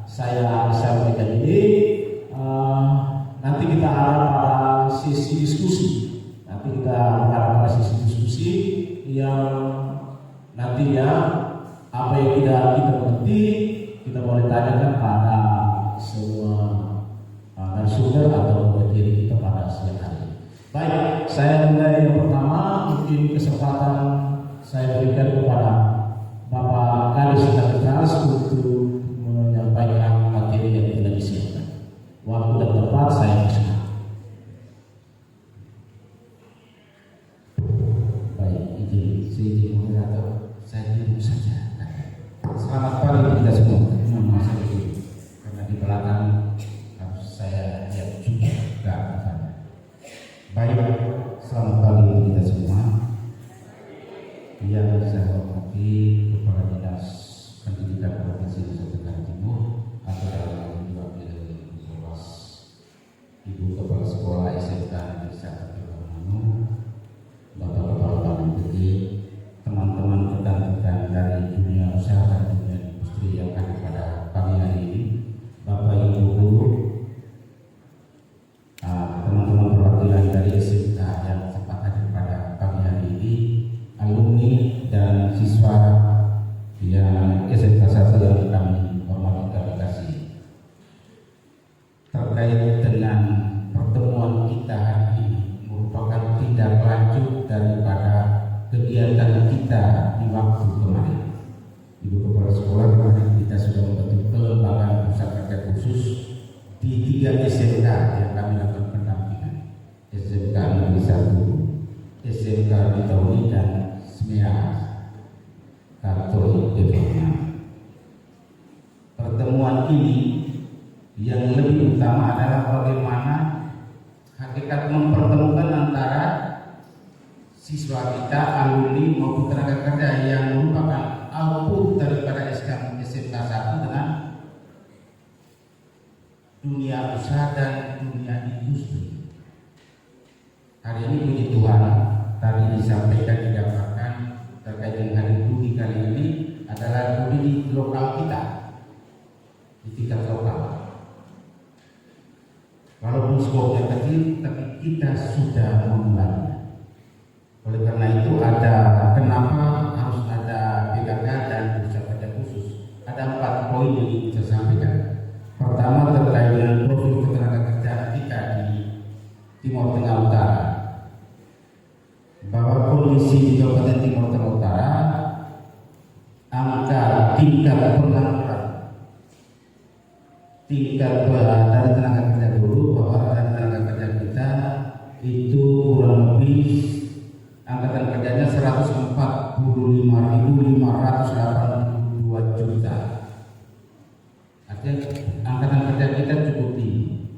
saya sampaikan ini. Nanti kita arah pada sesi diskusi. Yang nantinya apa yang tidak kita mengerti kita boleh tanyakan pada semua narasumber atau materi kita pada siang hari. Baik, saya mulai yang pertama. Mungkin kesempatan saya berikan kepada Bapak Kadis Naketrans untuk menyampaikan materi yang telah disiapkan. Waktu dan tempat saya persilakan. Saya duduk saja. Selamat pagi kita semua. Karena di belakang harus saya lihat juga. Baik, selamat pagi kita semua. Yang saya hormati Kepala Dinas kita sudah membentuk kelembagaan pusat kerja khusus di 3 SMK yang kami lakukan pendampingan. SMK Negeri 1, SMK Bitauni dan SMEA Katolik Development. Pertemuan ini yang lebih utama adalah bagaimana hakikat mempertemukan antara siswa kita, alumni maupun tenaga kerja yang merupakan output daripada SMK 1 dengan dunia usaha dan dunia industri. Hari ini puji Tuhan, tadi disampaikan didapatkan terkait dengan hari budi kali ini adalah budi di lokal kita, di tingkat lokal. Walaupun skopnya kecil, tapi kita sudah memulainya. Oleh karena itu kenapa harus ada PKK dan pusat kerja khusus. Ada 4 poin yang ingin saya sampaikan. Pertama terkait dengan profil ketenaga kerjaan kita di Timur Tengah Utara. Bahwa kondisi di Kabupaten Timur Tengah Utara, angka tingkat pengangguran, tingkat dari tenaga kerja dulu, bahwa dari tenaga kerja kita itu kurang lebih angkatan kerjanya 145.582 juta. Artinya angkatan kerja kita cukup tinggi,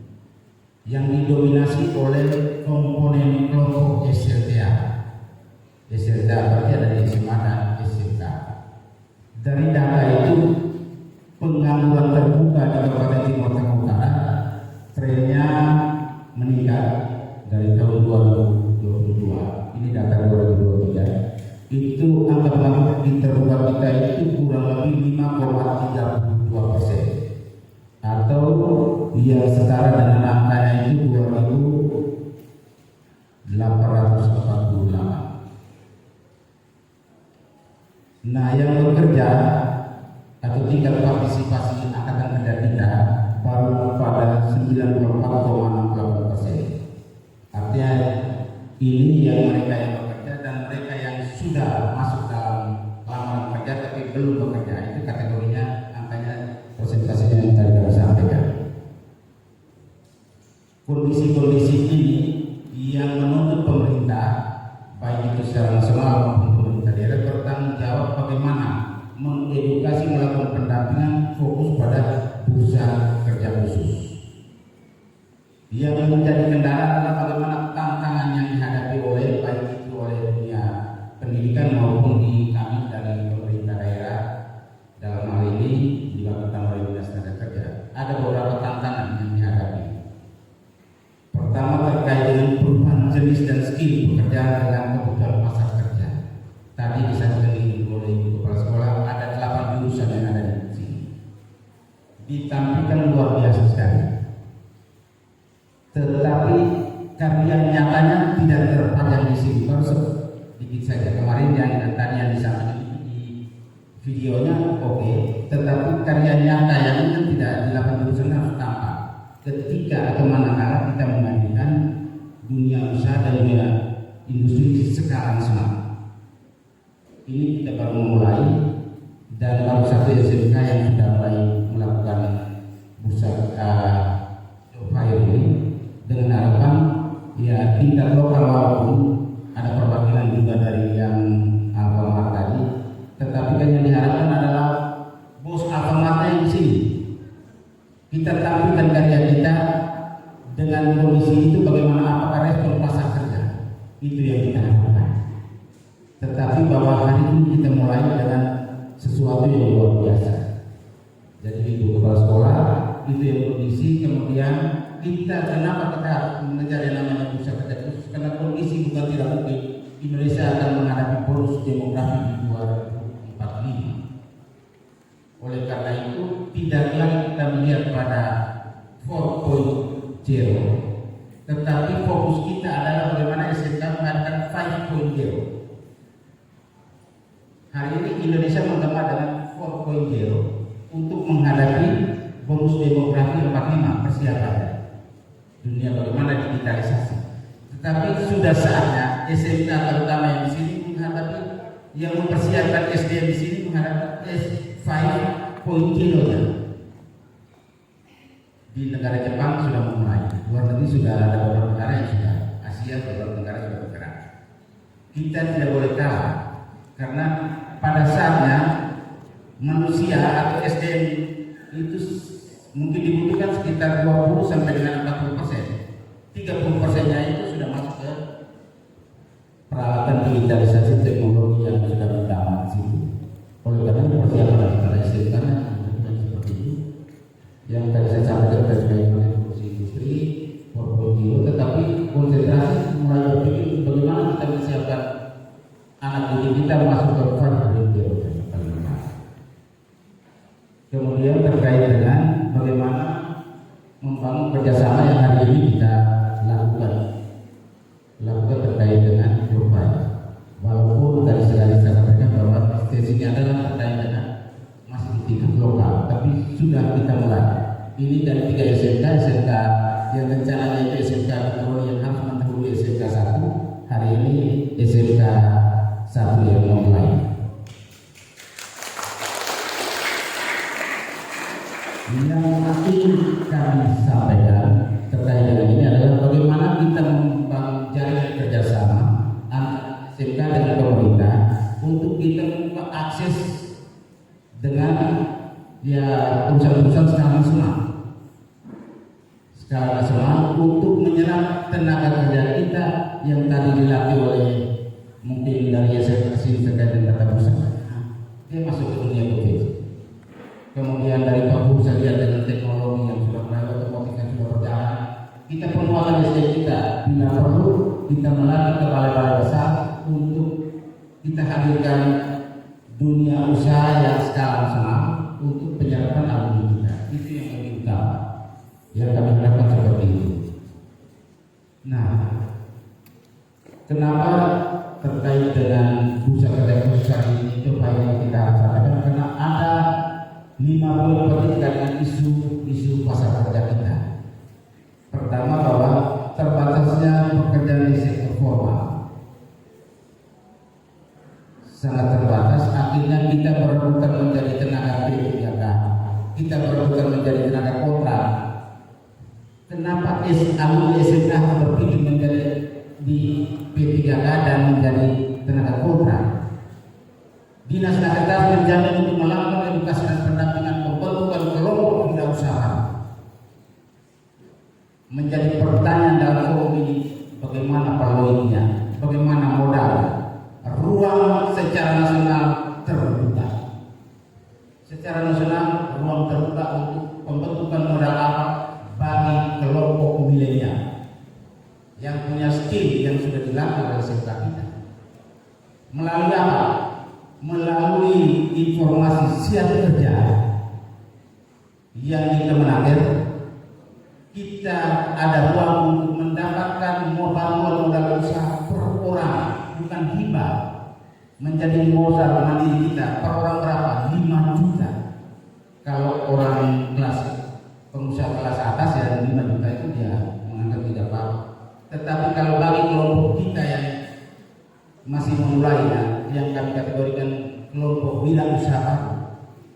yang didominasi oleh komponen kelompok SLTA. SLTA berarti ada di SMA dan SMK. Dari data itu, pengangguran terbuka di Kabupaten Timur Tengah Utara trennya meningkat dari tahun 2022. Ini data 2023. Itu angka pengangguran terbuka kita itu kurang lebih 5,32%, atau yang setara dengan angkanya itu 2.848. Nah, yang bekerja atau tingkat partisipasi angkatan kerja kita baru pada 94,68%. Artinya ini yang mereka yang bekerja dan mereka yang sudah masuk dalam lamaran kerja tapi belum bekerja, itu kategorinya angkanya persentasenya yang tadi kami sampaikan. Kondisi-kondisi ini yang menuntut pemerintah, baik itu secara nasional maupun pemerintah daerah, bertanggung jawab bagaimana mengedukasi, melakukan pendampingan fokus pada bursa kerja khusus. Yang menjadi kendala adalah bagaimana tantangan yang dihadapi oleh baik itu oleh dunia pendidikan maupun di kami dari pemerintah daerah, dalam hal ini dilakukan oleh Dinas Tenaga Kerja. Ada beberapa tantangan yang dihadapi. Pertama terkait dengan perubahan jenis dan skill pekerjaan dengan kebutuhan pasar kerja. Tadi disampaikan oleh Ibu Kepala Sekolah, ada 8 jurusan yang ada di sini. Ditampilkan luar biasa sekali. Tetapi karya nyatanya tidak terpajang di sini. Baru sedikit saja. Kemarin yang tadi yang disampaikan di videonya oke, tetapi karya nyata yang itu tidak di 8 jurusan harus tampak. Ketika atau manakala kita membandingkan dunia usaha dan dunia industri skala nasional. Ini kita baru memulai dan baru satu SMK yang sudah mulai melakukan bursa ini dengan harapan ya tingkat lokal walaupun ada perwakilan juga dari yang Alfamart tadi, tetapi kan yang diharapkan adalah bos Alfamart yang di sini. Kita tampilkan karya kita dengan kondisi itu, bagaimana apakah respon pasar kerja, itu yang kita harapkan. Tetapi bahwa hari ini kita mulai dengan sesuatu yang luar biasa. Jadi Ibu Kepala Sekolah itu yang kondisi, kemudian kita kenapa kita mengejar yang namanya bursa kerja khusus, karena kondisi bukan tidak mungkin Indonesia akan menghadapi bonus demografi di 2045. Oleh karena itu tidak lagi kita melihat pada 4.0, tetapi fokus kita adalah bagaimana SMK mengadakan 5.0. Hari ini Indonesia mengembangkan dengan 4.0 untuk menghadapi bonus demografi 45 persiapannya. Dunia bagaimana digitalisasi. Tetapi sudah saatnya SMK terutama yang di sini menghadapi, yang mempersiapkan SDM di sini menghadapi S5 poin kilonya. Di negara Jepang sudah memulai, luar negeri sudah ada beberapa negara yang sudah, Asia beberapa negara sudah bergerak. Kita tidak boleh kalah karena pada saatnya manusia atau SDM itu mungkin dibutuhkan sekitar 20 sampai dengan 40%. 30%-nya itu sudah masuk ke peralatan digitalisasi teknologi yang sudah berkembang di situ. Oleh karena persiapan para SDM seperti itu, yang tadi saya sampaikan terkait dengan revolusi industri 4.0, tetapi konsentrasi mulai berpikir bagaimana kita menyiapkan anak didik kita masuk ke 5.0. Kemudian terkait dengan bagaimana membangun kerjasama yang hari ini kita lakukan terkait dengan global. Walaupun dari segala saya sampaikan bahwa ini adalah terkait dengan masih di tingkat lokal, tapi sudah kita mulai. Ini dari 3 SMK yang rencananya itu SMK Teknologi yang harus mendahului SMK 1. Hari ini SMK 1 yang online. Yang ingin kami sampaikan terkait dengan ini adalah bagaimana kita membangun jaringan kerjasama antara SMK dengan pemerintah untuk kita membuka akses dengan perusahaan-perusahaan skala nasional untuk menyerap tenaga kerja kita yang tadi dilatih oleh mungkin dari SMK terkait dengan tata usaha. Dia masuk ke dunia profesi. Kemudian dari Papua saya lihat dengan teknologi yang sudah mulai otomotif yang sudah berjalan, kita penguatan SDM kita bila perlu kita melatih ke balai-balai besar untuk kita hadirkan dunia usaha yang skala nasional untuk penyerapan alumni kita. Itu yang lebih utama yang kami harapkan seperti itu. Nah, kenapa terkait dengan bursa kerja khusus ini coba yang kita sampaikan, karena ada 5 poin penting dengan isu pasar kerja kita. Pertama, bahwa terbatasnya pekerjaan di sektor formal sangat terbatas. Akhirnya kita berebutan menjadi tenaga P3K, kita berebutan menjadi tenaga kontrak. Kenapa alumni SMK berpikir menjadi di P3K dan menjadi tenaga kontrak? Dinas Tenaga Kerja menjamin untuk melakukan edukasi dan pendampingan pembentukan kelompok wirausaha. Menjadi pertanyaan dalam forum ini, bagaimana peluangnya, bagaimana modal, ruang secara nasional terbuka. Secara nasional ruang terbuka untuk pembentukan modal apa bagi kelompok milenial yang punya skill yang sudah dilatih oleh SMK kita. Melalui apa? Melalui informasi siap kerja yang di Kemenaker, kita ada ruang untuk mendapatkan modal usaha per orang, bukan hibah. Menjadi modal mandiri kita per orang berapa? 5 juta. Kalau orang kelas pengusaha kelas atas ya 5 juta itu dia menganggap tidak apa-apa. Tetapi kalau bagi kelompok kita yang masih memulai yang kami kategorikan kelompok wirausaha,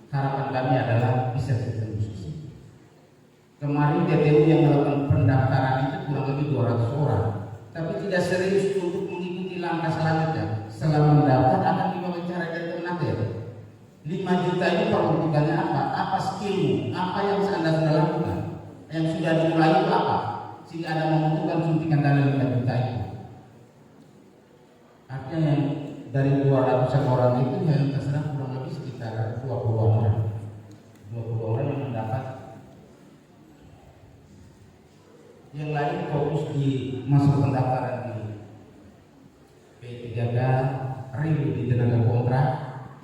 harapan kami adalah bisa ditembus. Kemarin DTU yang melakukan pendaftaran itu kurang lebih 200 orang, tapi tidak serius untuk mengikuti langkah selanjutnya. Setelah mendaftar akan diwawancara dari Kemenaker. 5 juta itu peruntukannya apa? Apa skillmu? Apa yang Anda sudah lakukan? Yang sudah dimulai itu apa? Sehingga Anda membutuhkan suntikan dana 5 juta itu. Artinya yang dari 200 orang itu yang terserah kurang lebih sekitar 20 orang. 20 orang yang mendapat. Yang lain fokus di masuk pendaftaran di P3K, real di tenaga kontrak.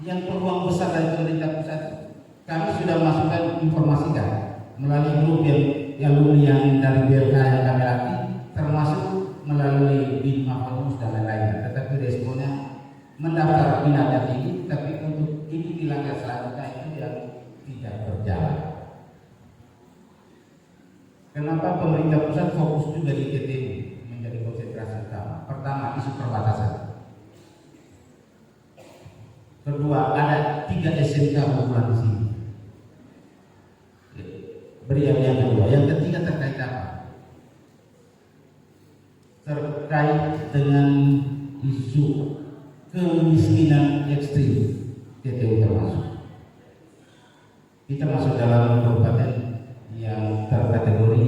Yang peluang besar dari pemerintah pusat, kami sudah masukkan informasikan melalui grup yang alumni yang dari BLK yang kami latih, termasuk melalui Bima Fokus dan lain-lain. Tetapi responnya mendaftar minatnya tinggi, tapi untuk ini langkah selanjutnya itu yang tidak berjalan. Kenapa pemerintah pusat fokus juga di TTU menjadi konsentrasi utama? Pertama, isu perbatasan. Kedua, ada 3 SMK berbulan di sini. terkait dengan isu kemiskinan ekstrim, TTU termasuk. Kita masuk dalam kabupaten yang terkategori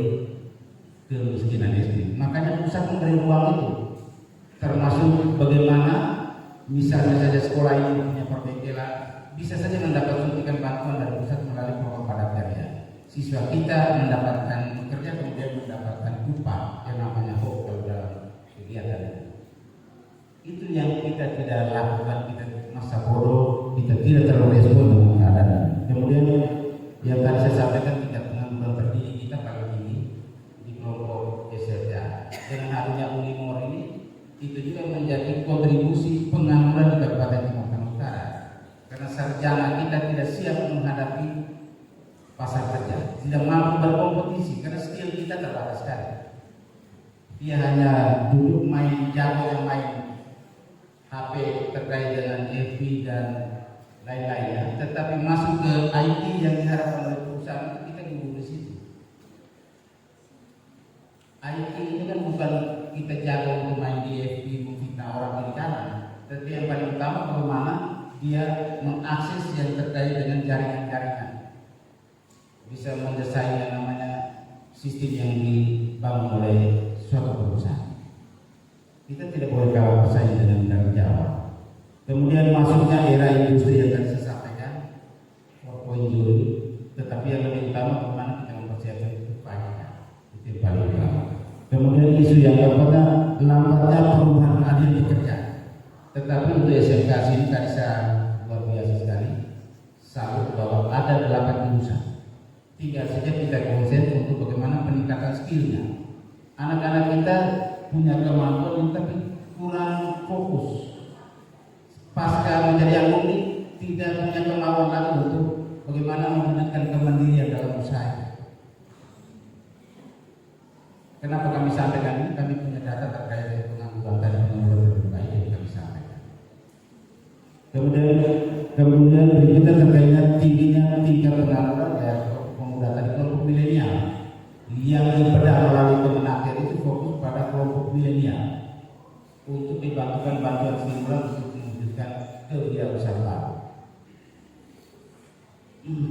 kemiskinan ekstrim. Makanya pusat memberi ruang itu, termasuk bagaimana misalnya saja sekolah ini punya perbengkelan, bisa saja mendapat suntikan bantuan dari pusat melalui program padat karya. Siswa kita mendapatkan bekerja kemudian mendapatkan upah yang namanya HOP dalam kegiatan itu yang kita tidak lakukan, kita masa bodoh, kita tidak terlalu respon dengan keadaan. Kemudian yang tadi saya sampaikan tingkat pengangguran tertinggi kita paling tinggi di kelompok SRA. Dengan adanya Unimor ini, itu juga menjadi kontribusi pengangguran di Kabupaten Timur Tengah Utara. Karena sarjana kita tidak siap menghadapi pasar kerja, tidak mampu berkompetisi karena skill kita terbatas sekali. Dia hanya duduk main jago yang main HP terkait dengan FB dan lain-lainnya, tetapi masuk ke IT yang diharapkan oleh perusahaan kita dulu di situ. IT ini kan bukan kita jago untuk main di FB memfitnah orang di kanan, tapi yang paling utama bagaimana dia mengakses yang terkait dengan jaringan-jaringan, bisa mendesain yang namanya sistem yang dibangun oleh suatu perusahaan. Kita tidak boleh kalah bersaing dengan negara Jawa. Kemudian masuknya era industri yang tadi saya sampaikan 4.0, tetapi yang lebih utama bagaimana kita mempersiapkan upaya itu yang paling utama. Kemudian isu yang keempat, lambatnya perubahan adil bekerja. Tetapi untuk SMK sini tadi saya luar biasa sekali salut bahwa ada 8 jurusan. Tinggal saja kita konsen untuk bagaimana peningkatan skillnya. Anak-anak kita punya kemampuan tapi kurang fokus. Pasca menjadi alumni tidak punya kemauan lagi untuk bagaimana menggunakan kemandirian dalam usaha. Kenapa kami sampaikan ini? Kami punya data terkait dengan pengangguran dan pengangguran terbuka yang kami sampaikan. Kemudian berikutnya terkait tingginya tingkat pengangguran dan pemuda tadi kelompok milenial yang dibedah melalui Kemenaker itu fokus pada kelompok milenial untuk dibantukan bantuan stimulan untuk mewujudkan kewirausahaan.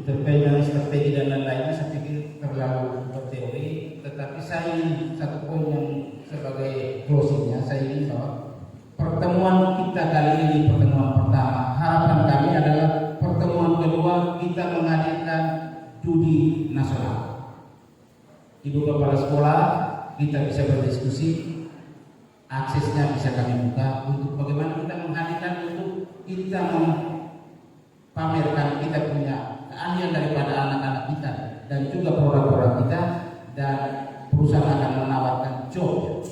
Terkait dengan strategi dan lain-lainnya saya pikir terlalu berteori, tetapi saya ingin satu poin yang sebagai closingnya, saya ingin bahwa pertemuan kita kali ini pertemuan pertama, harapan kami adalah pertemuan kedua kita menghadirkan judi nasional. Ibu kepala sekolah kita bisa berdiskusi, aksesnya bisa kami buka untuk bagaimana kita menghadirkan untuk kita pamerkan kita punya keahlian daripada anak-anak kita dan juga produk-produk kita, dan perusahaan akan menawarkan job.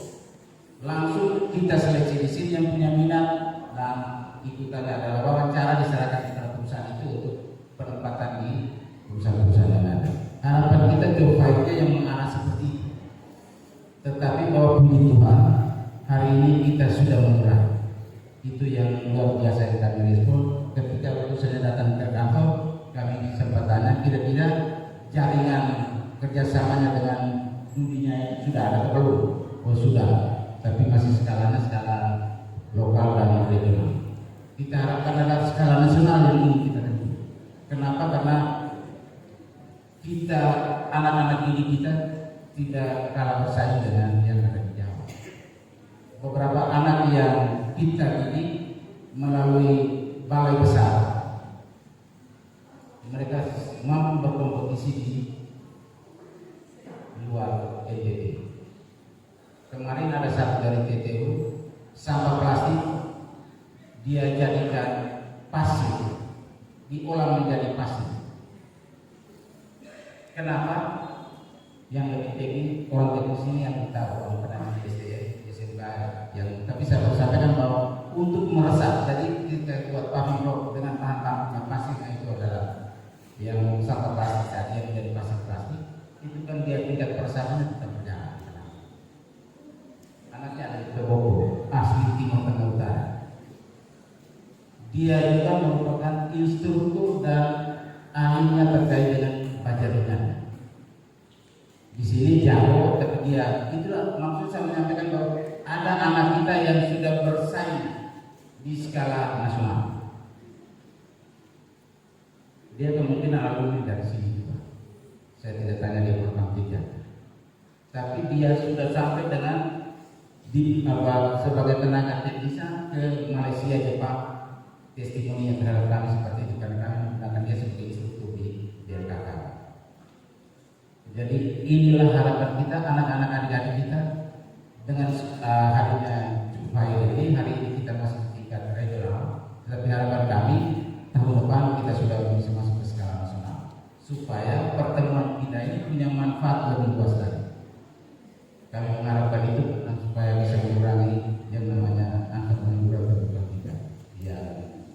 Langsung kita seleksi di sini yang punya minat dan ikutan adalah wawancara diserahkan kepada perusahaan itu untuk penempatan di perusahaan-perusahaan yang ada. Harapan kita job fairnya yang mengarah seperti itu. Tetapi bahwa puji Tuhan hari ini kita sudah mengurangi. Itu yang luar biasa yang kami respon. Ketika waktu saya datang ke kantor, kami sempat tanya kira-kira jaringan kerjasamanya dengan dunia sudah ada atau belum? Oh sudah, tapi masih skala lokal dan regional. Kita harapkan ada skala nasional yang ingin kita tempuh. Kenapa? Karena kita anak-anak ini kita tidak kalah bersaing dengan yang ada di Jawa. Beberapa anak yang kita ini melalui balai besar, mereka mampu berkompetisi di luar NTT. Kemarin ada satu dari TTU, sampah plastik dia jadikan pasir, diolah menjadi pasir. Kenapa? Yang lebih tinggi orang teknis ini yang kita orang pernah di SMK yang, tapi saya mau sampaikan bahwa untuk meresap, jadi kita buat paving block dengan tahan pasirnya itu adalah yang sampah plastik tadi yang menjadi pasir plastik, itu kan dia tingkat peresapannya tetap berjalan. Anaknya ada di Bobo, asli Timur Tengah Utara. Dia juga merupakan instruktur dan ahlinya terkait dengan pajaringan. Di sini jago, tapi dia itulah maksud saya menyampaikan bahwa ada anak mana yang sudah bersaing di skala nasional? Dia kemungkinan alumni dari sini, Pak. Saya tidak tanya dia program 3, tapi dia sudah sampai dengan sebagai tenaga teknisa ke Malaysia, Jepang. Testimoni yang terhadap kami seperti itu, karena kami menggunakan dia sebagai instruktur di DLKK. Jadi inilah harapan kita, anak-anak adik-adik kita dengan harinya Jumpai ini. Hari ini kita masih di tingkat regional, tetapi harapan kami tahun depan kita sudah bisa masuk ke skala nasional, supaya pertemuan kita ini punya manfaat lebih luas lagi. Kami mengharapkan itu supaya bisa mengurangi yang namanya angka pengangguran terbuka kita yang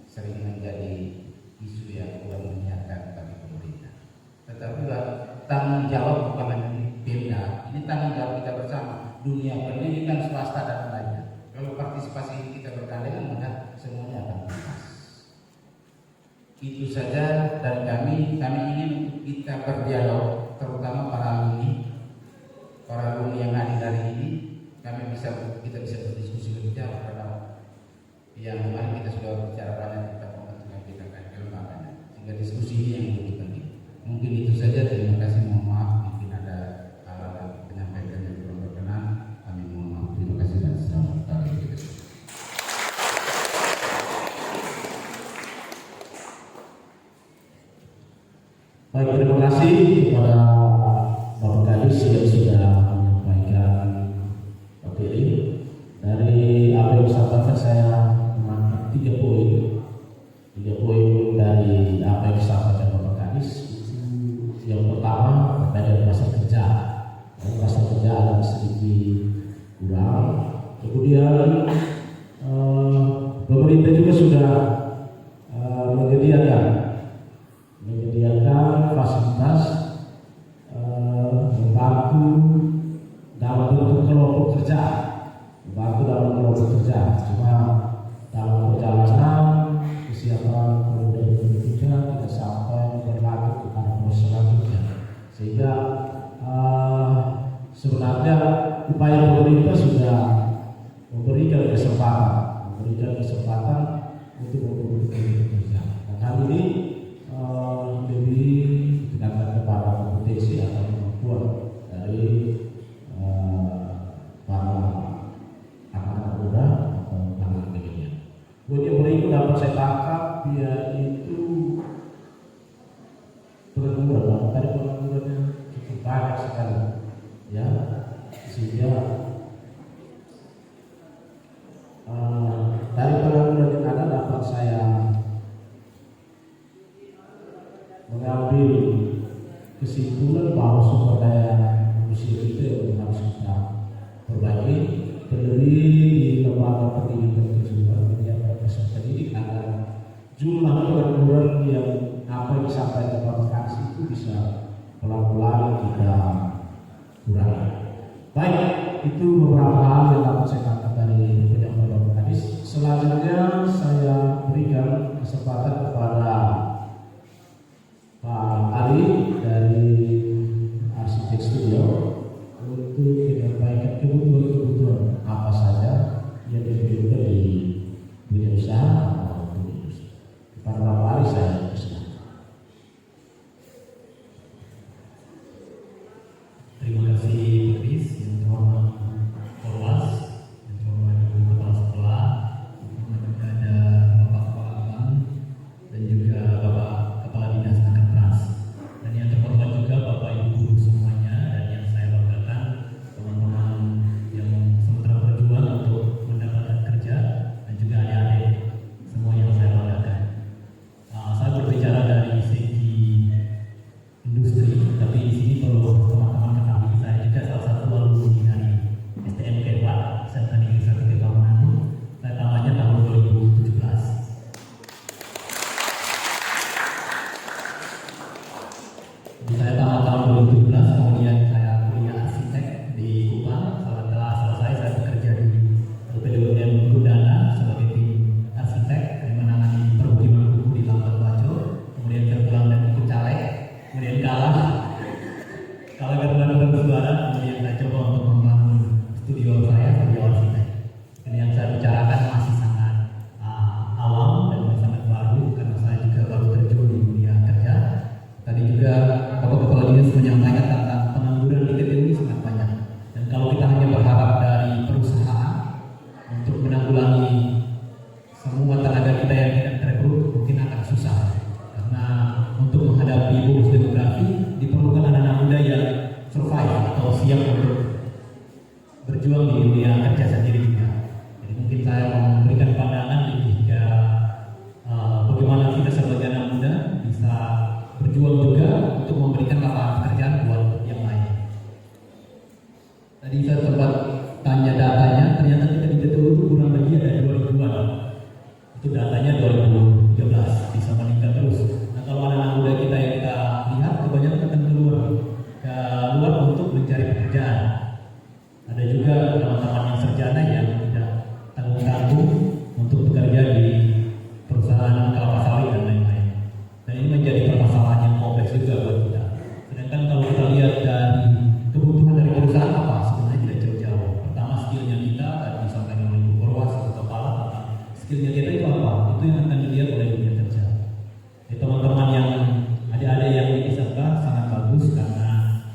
sering menjadi isu yang kurang menyenangkan bagi pemerintah. Tetapi tanggung jawab bukan hanya Pemda, ini tanggung jawab kita bersama, dunia pendidikan, swasta dan lainnya. Kalau partisipasi kita bergandengan, maka semuanya akan tuntas. Itu saja dari kami. Kami ingin kita berdialog, terutama para alumni yang hadir hari ini. Kita bisa berdiskusi lebih jauh, karena yang kemarin kita sudah bicara banyak tentang pembentukan PKK kelembagaan, sehingga diskusi ini yang lebih penting. Mungkin itu saja. Terima kasih. Mohon maaf mungkin ada hal-hal yang menyampaikan yang belum berkenan. Kami mohon maaf. Terima kasih dan selamat pagi. Baik, terima kasih kepada Bapak Kadis yang sudah menyampaikan materi. Dari apa yang disampaikan, saya menangkap 3 poin. 3 poin dari apa yang disampaikan Bapak Kadis. Yang pertama terkait dengan pasar kerja. Pasar kerja agak sedikit kurang. Kemudian pemerintah juga sudah menyediakan fasilitas membantu dalam bentuk kelompok kerja, cuma dalam perjalanan kesiapan pemuda Indonesia tidak sampai berlanjut kepada proses selanjutnya, sehingga sebenarnya upaya pemerintah sudah memberikan kesempatan untuk memperoleh kerja. Dan hal ini lebih ditekankan kepada kompetensi atau kemampuan dari para anak-anak muda atau anak milenial. Kemudian berikut dapat saya tangkap, dia itu pengangguran. Tadi penganggurannya cukup banyak sekali, ya, sehingga dari pengangguran yang ada dapat saya mengambil kesimpulan bahwa sumber daya manusia kita yang harus kita perbaiki, terdiri di lembaga pendidikan kejuruan menyediakan peserta didik agar jumlah pengangguran yang apa yang disampaikan Bapak Kadis itu bisa pelan-pelan kita kurangi. Baik, itu beberapa hal yang dapat saya tangkap dari penyampaian Bapak Kadis. Selanjutnya saya berikan kesempatan kepada Pak Ali dari Arsitek Studio untuk menyampaikan kebutuhan apa saja yang dibutuhkan di dunia usaha maupun industri. Kepada Bapak Ali saya persilakan. Terima kasih Kadis, yang terhormat Polwas, yang terhormat Ibu Kepala Sekolah, yang terhormat skillnya kita itu apa? Itu yang akan dilihat oleh dunia kerja. Jadi teman-teman yang adik-adik yang di SMK sangat bagus karena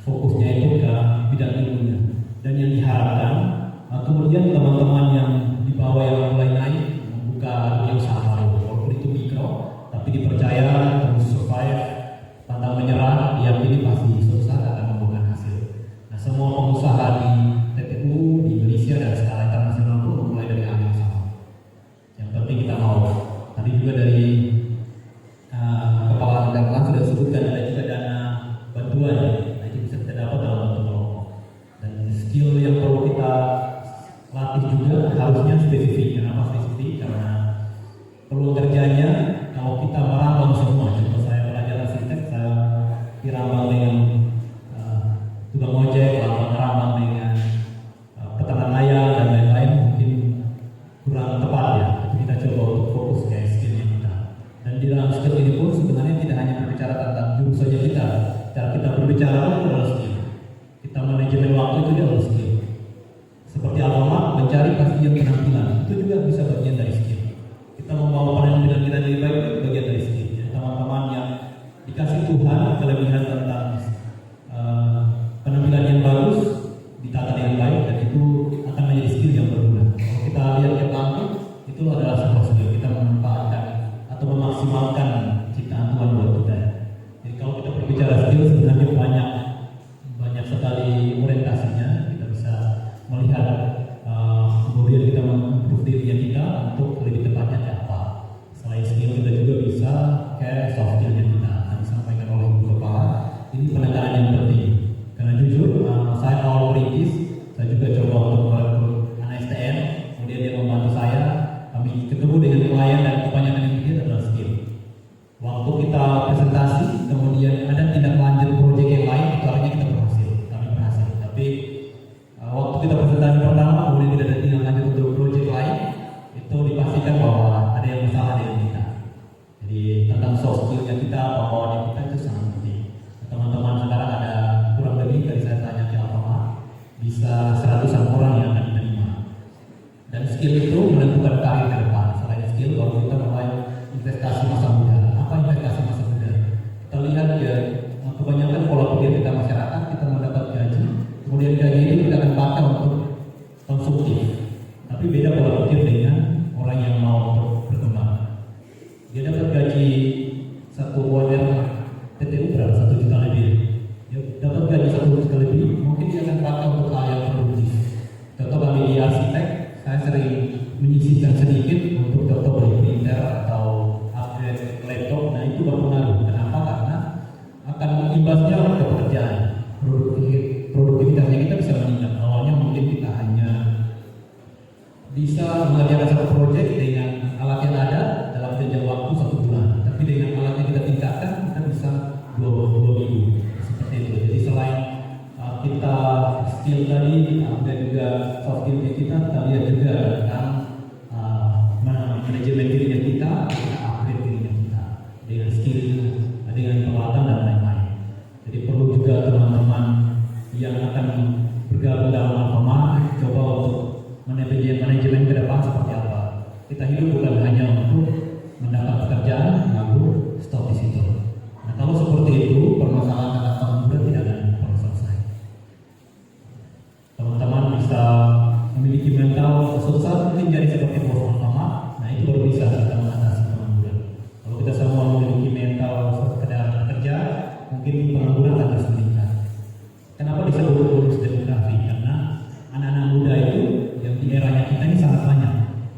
fokusnya itu ke bidang ilmunya. Dan yang diharapkan kemudian teman-teman yang di bawah yang mulai naik membuka dunia usaha baru, walaupun itu mikro, tapi dipercaya terus survive, pantang menyerah, diyakini pasti suatu saat akan membuahkan hasil. Nah, semua pengusaha di TTU, di Indonesia dan skala internasional pun memulai dari hal yang sama. Yang penting kita mau. Tadi juga dari kepala negara sudah sebutkan ada juga dana bantuan, nah, itu bisa kita dapat dalam bentuk kelompok. Dan skill yang perlu kita latih juga harusnya spesifik. Kenapa spesifik? Karena peluang kerjanya kalau kita merambang semua. Contoh saya belajar arsitek, saya dirambang dengan tukang ojek, merambang dengan peternak ayam dan lain-lain, mungkin kurang tepat ya. Kita coba untuk fokus ke skillnya kita. Dan di dalam skill ini pun sebenarnya tidak hanya berbicara tentang jurusannya kita, cara kita berbicara pun adalah skill. Kita manajemen waktu itu adalah skill. Seperti Alfamart mencari pasien penampilan, itu juga bisa bagian dari skill. Kita membawa penampilan kita lebih baik itu bagian dari skill. Jadi teman-teman yang dikasih Tuhan kelebihan tentang penampilan yang bagus, ditata dengan baik, dan itu akan menjadi skill yang berguna. Kalau kita lihat ke belakang, itu adalah sebuah skill. Kita memanfaatkan atau memaksimalkan ciptaan Tuhan buat kita. Jadi kalau kita berbicara skill, sebenarnya banyak sekali orientasinya. Kita bisa melihat kemudian kita memproof dirinya kita untuk lebih tepatnya ke apa. Selain skill, kita juga bisa ke soft skillnya kita. Tadi disampaikan oleh Ibu Kepala, ini penekanan yang penting. Karena jujur, saya awal merintis, saya juga coba untuk merekrut anak STM, kemudian dia membantu saya, kami ketemu dengan klien dan kebanyakan yang dia adalah skill. Waktu kita presentasi, kemudian ada tindak lanjut proyek yang lain, caranya kita kami berhasil. Tapi waktu kita presentasi pertama, kemudian tidak ada tindak lanjut untuk proyek lain, itu dipastikan bahwa ada yang salah dengan kita. Jadi tentang soft skillnya kita, bawaannya kita itu sangat penting. Teman-teman sekarang ada kurang lebih dari saya tanya ke Alfamart, bisa 100-an orang yang akan diterima. Dan skill itu menentukan karir ke depan. Selain skill, kalau kita mulai investasi masa muda. Apa investasi masa muda? Kita lihat ya, kebanyakan pola pikir kita masyarakat, kita mendapat gaji, kemudian gaji itu kita akan pakai untuk konsumtif. Tapi beda pola pikir dengan orang yang mau untuk berkembang. Dia dapat gaji satu UMR TTU berapa? 1 juta lebih. Dia dapat gaji 1 juta lebih, mungkin dia akan pakai untuk hal yang produktif. Contoh kami di arsitek, saya sering menyisihkan sedikit untuk contoh beli printer atau upgrade laptop. Nah itu berpengaruh. Kenapa? Karena akan imbasnya ke pekerjaan. Produktivitasnya kita bisa meningkat. Awalnya mungkin kita hanya bisa mengerjakan satu proyek dengan alat yang ada dalam jangka waktu 1 bulan. Tapi dengan alat yang kita tingkatkan, kita bisa 2 minggu. Seperti itu. Jadi selain kita skill tadi, dan juga soft skill kita lihat juga tentang manajemen dirinya kita upgrade dirinya kita dengan skill, dengan peralatan dan lain-lain. Jadi perlu juga teman-teman yang akan bergabung dalam Alfamart coba untuk manajemen ke depan seperti apa. Kita hidup bukan hanya untuk mendapat pekerjaan, lalu stop di situ. Nah kalau seperti itu, permasalahan kata pengangguran tidak akan pernah selesai. Teman-teman bisa memiliki mental sukses, mungkin jadi seperti bos Alfamart. Nah itu baru bisa kita mengatasi pengangguran. Kalau kita semua memiliki mental sekedar kerja, mungkin pengangguran akan terus meningkat. Kenapa disebut bonus demografi? Karena anak-anak muda itu yang di eranya kita ini sangat banyak.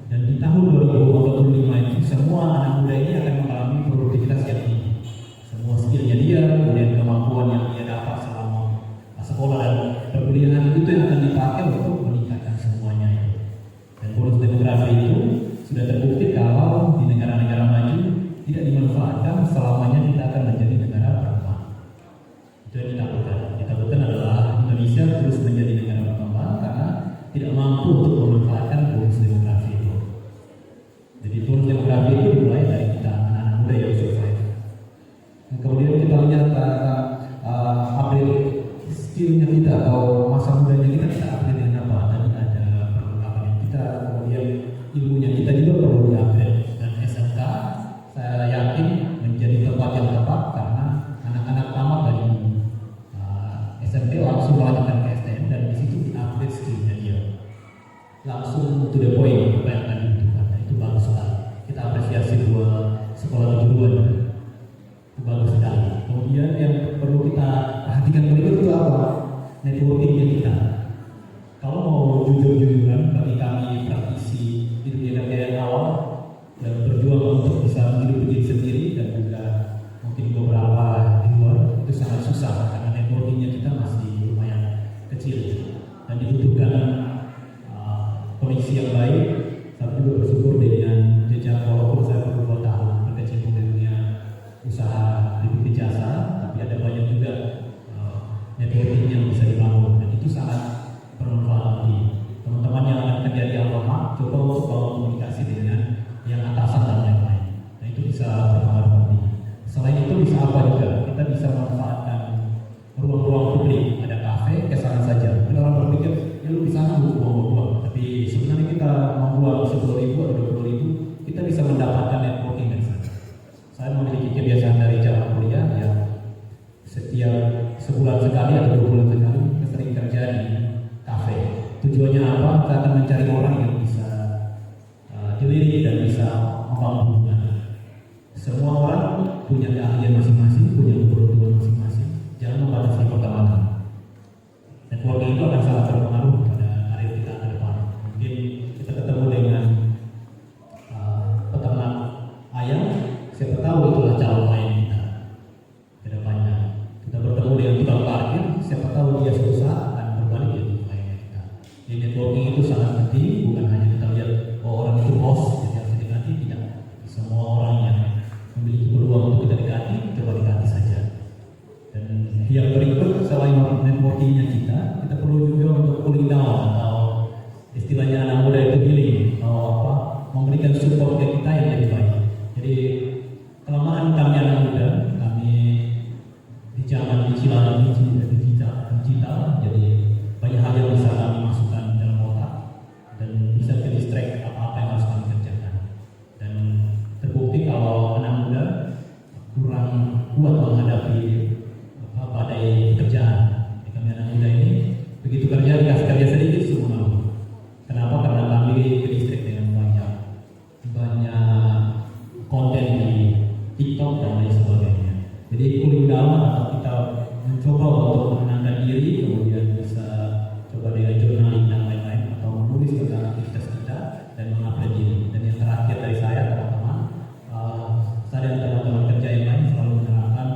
Dan di tahun 2045 itu semua anak muda ini akan mengalami produktivitas yang tinggi. Semua skillnya dia, kemudian kemampuan yang dia dapat selama sekolah dan perkuliahan itu yang akan dipakai untuk meningkatkan semuanya itu. Dan bonus demografi itu sudah terbukti kalau di negara-negara maju tidak dimanfaatkan, selamanya kita akan menjadi negara berkembang. Itu yang ditakutkan. Ditakutkan adalah Indonesia terus menjadi negara berkembang karena tidak mampu untuk memanfaatkan bonus demografi itu. Jadi bonus demografi itu dimulai dari kita anak-anak muda yang survive. Dan kemudian kita lihat upgrade skillnya kita atau masa mudanya kita upgrade dengan apa? Tadi ada perlengkapan yang kita, kemudian ilmunya kita juga perlu diupgrade. bisa dibangun, dan itu sangat bermanfaat bagi teman-teman yang akan kerja di Alfamart. Coba untuk bangun komunikasi dengan yang atasan dan lain-lain, nah itu bisa berpengaruh bagi. Selain itu bisa apa juga, kita bisa memanfaatkan ruang-ruang publik, ada kafe, kesaran saja. Mungkin orang berpikir, ya lu di sana buang-buang, tapi sebenarnya kita membuang 10.000 atau 20.000, kita bisa mendapatkan networking dari sana. Saya memiliki kebiasaan dari zaman kuliah, ya setiap sebulan sekali atau 2 bulan sekali kita sering kerja di kafe. Tujuannya apa? Kita akan mencari orang yang bisa dilirik dan bisa membangun hubungan. Semua orang punya keahlian masing-masing, punya keberuntungan masing-masing. Jangan membatasi pertemanan. Networking itu akan sangat berpengaruh pada karir kita ke depan. Mungkin kita ketemu dengan peternak ayam, siapa tahu itulah calon klien kita ke depannya. Kita bertemu dengan tukang parkir, siapa tahu dia susah akan berbalik jadi klien kita. Jadi networking itu sangat penting, bukan hanya kita lihat orang itu bos, jadi harus didekati, tidak. Semua orang yang memiliki peluang untuk kita dekati, coba dekati saja. Dan yang berikut, selain networkingnya kita perlu juga untuk cooling down, atau istilahnya anak muda itu healing, atau apa, memberikan support ke kita yang lebih baik. Jadi kelemahan kami anak muda, kami di zaman digital, jadi banyak hal yang bisa kami masukkan dalam otak dan bisa ke distract apa-apa yang harus kami kerjakan. Dan terbukti kalau anak muda kurang kuat menghadapi badai pekerjaan. Kami anak muda ini begitu kerja, dikasih kerja sedikit semua malu. Kenapa? Karena kami ke distract dengan banyak konten di TikTok dan lain sebagainya. Jadi cooling down atau kita mencoba untuk menenangkan diri, kemudian bisa coba dengan journaling dan lain-lain, atau menulis tentang aktivitas kita dan mengupdate diri. Dan yang terakhir dari saya, teman-teman, saya dan teman-teman kerja yang lain selalu menerapkan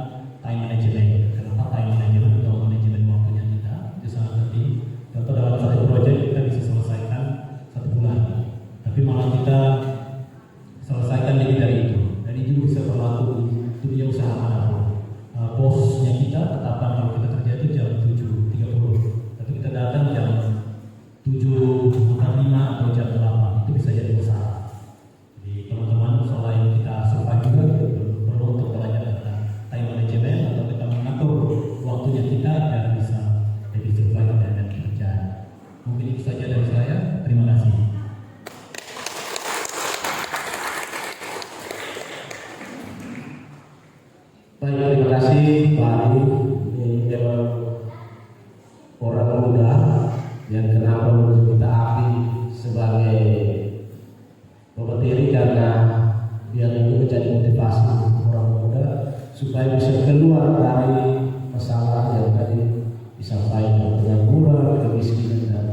time management. Kenapa time management atau manajemen waktunya kita itu sangat penting. Contoh, dalam satu proyek kita bisa selesaikan 1 bulan, tapi malah kita selesaikan lebih dari itu. Dan itu bisa berlaku di dunia usaha manapun. Bosnya kita tetapkan kalau kita kerja itu jam 7.30, tapi kita datang jam 7.45 atau jam 8, itu bisa jadi usaha. Jadi teman-teman, selain kita survive juga, perlu untuk belajar tentang time management, atau kita mengatur waktunya kita agar bisa lebih survive dan kerjaan. Mungkin itu saja dari saya. Terima kasih. Baik, terima kasih Pak Adi. Ini memang orang muda yang kenapa menurut kita aktif sebagai pemateri, karena dia itu menjadi motivasi orang muda supaya bisa keluar dari masalah yang tadi disampaikan, pengangguran, kemiskinan dan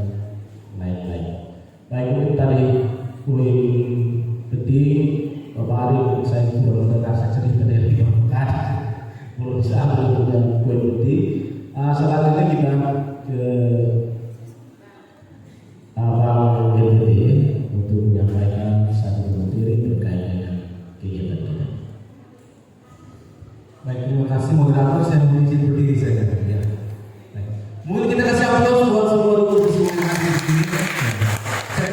lain-lain. Baik, mungkin tadi kue penting Bapak Ari, saya belum mendengar cerita dari Bapak, belum bisa ambil yang kue penting. Selanjutnya kita ke Abang BPD untuk menyampaikan satu materi terkait dengan kegiatan kita. Baik, terima kasih moderator. Saya mohon izin berdiri saja. Ya. Baik. Mungkin kita kasih aplaus buat semua diskusi yang hadir di sini. Saya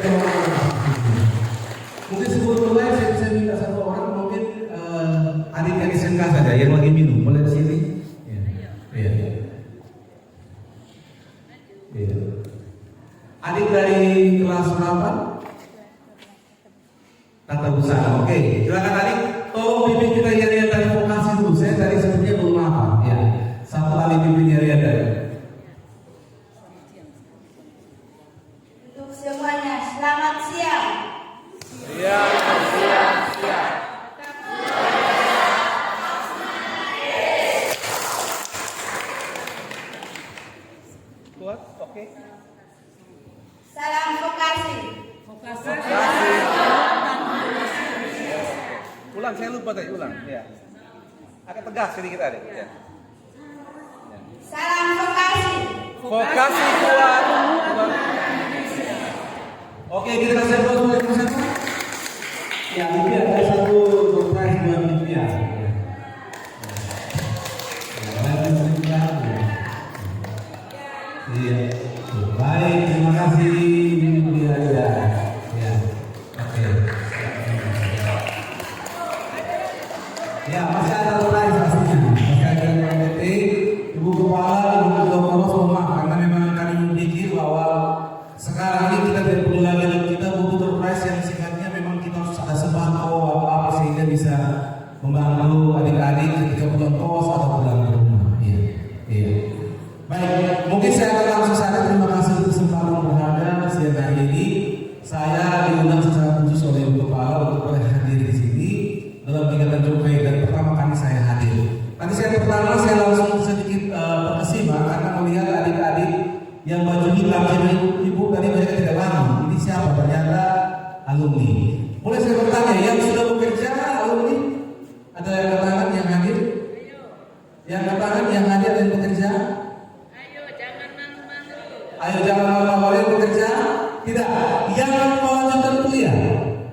mungkin sebelum mulai saya bisa minta satu orang, mungkin adik dari SMK saja yang lagi minum, boleh di sini? Iya. Iya. Adik dari kelas berapa? Tata usaha. Oke, silakan adik. Tolong pimpin kita area dari vokasi dulu. Saya tadi sebenarnya belum hafal. Ya, satu kali pimpin area dari. Untuk semuanya, selamat siang. Kuat, oke. Salam vokasi. Ulang, saya lupa tadi, ulang. Ya. Agak tegas sedikit ada. Ya. Salam vokasi. Vokasi kuat. Oke, kita kasih aplaus buat bersama. Ya, mungkin ada satu surprise buat Nivia. Ya, masih ada surprise pastinya. Masih ada PPT, Ibu Kepala, Ibu Ketua Poros, mohon karena memang kami berpikir bahwa sekarang ini kita tidak perlu lagi kita butuh surprise yang sifatnya memang kita harus ada sembako apa sehingga bisa membantu adik-adik ketika pulang kos atau pulang ke rumah. Iya, iya. Baik, mungkin saya akan langsung saja. Terima kasih untuk kesempatan berharga siang hari ini. Saya diundang secara khusus oleh Ibu Kepala untuk hadir di sini dalam kegiatan job fair dan pertama kali saya hadir. Nanti saya langsung sedikit terkesima karena melihat adik-adik yang baju hitam ibu tadi mereka tidak paham ini siapa, ternyata alumni. Boleh saya bertanya, yang sudah bekerja alumni? Ada yang katakan yang hadir? Yang katakan yang hadir dan bekerja? Ayo jangan malu-malu yang bekerja. Tidak. Yang melanjutkan kuliah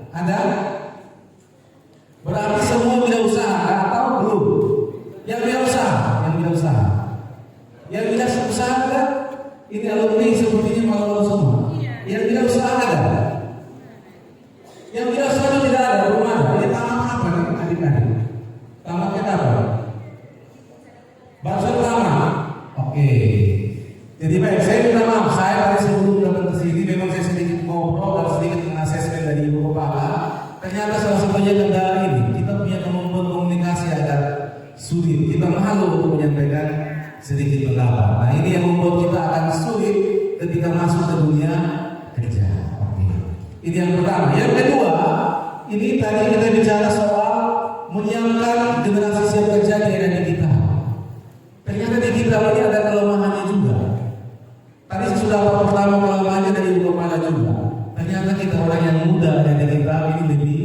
ada? Berarti semua wirausaha atau belum? Yang wirausaha, yang wirausaha ada? Ini alumni sepertinya malu-malu semua. Yang wirausaha ada? Yang wirausaha tidak ada, belum ada. Ini tamat apa nih adik-adik? Tamatnya apa? Bakso tamat. Oke. Jadi baik, saya minta maaf, saya tadi sebelum datang ke sini memang saya sedikit ngobrol dan sedikit mengasesmen dari Ibu Kepala. Ternyata salah satunya kendala ini, kita punya kemampuan komunikasi agak sulit. Kita malu untuk menyampaikan sedikit pendapat. Nah ini yang membuat kita akan sulit ketika masuk ke dunia kerja. Oke. Ini yang pertama. Yang kedua, ini tadi kita bicara soal menyiapkan generasi siap kerja di era digital. Ternyata digital ini ada kelemahannya juga. Tadi saya sudah pertama kelemahannya dari Ibu Kepala juga. Ternyata kita orang yang muda dan digital ini lebih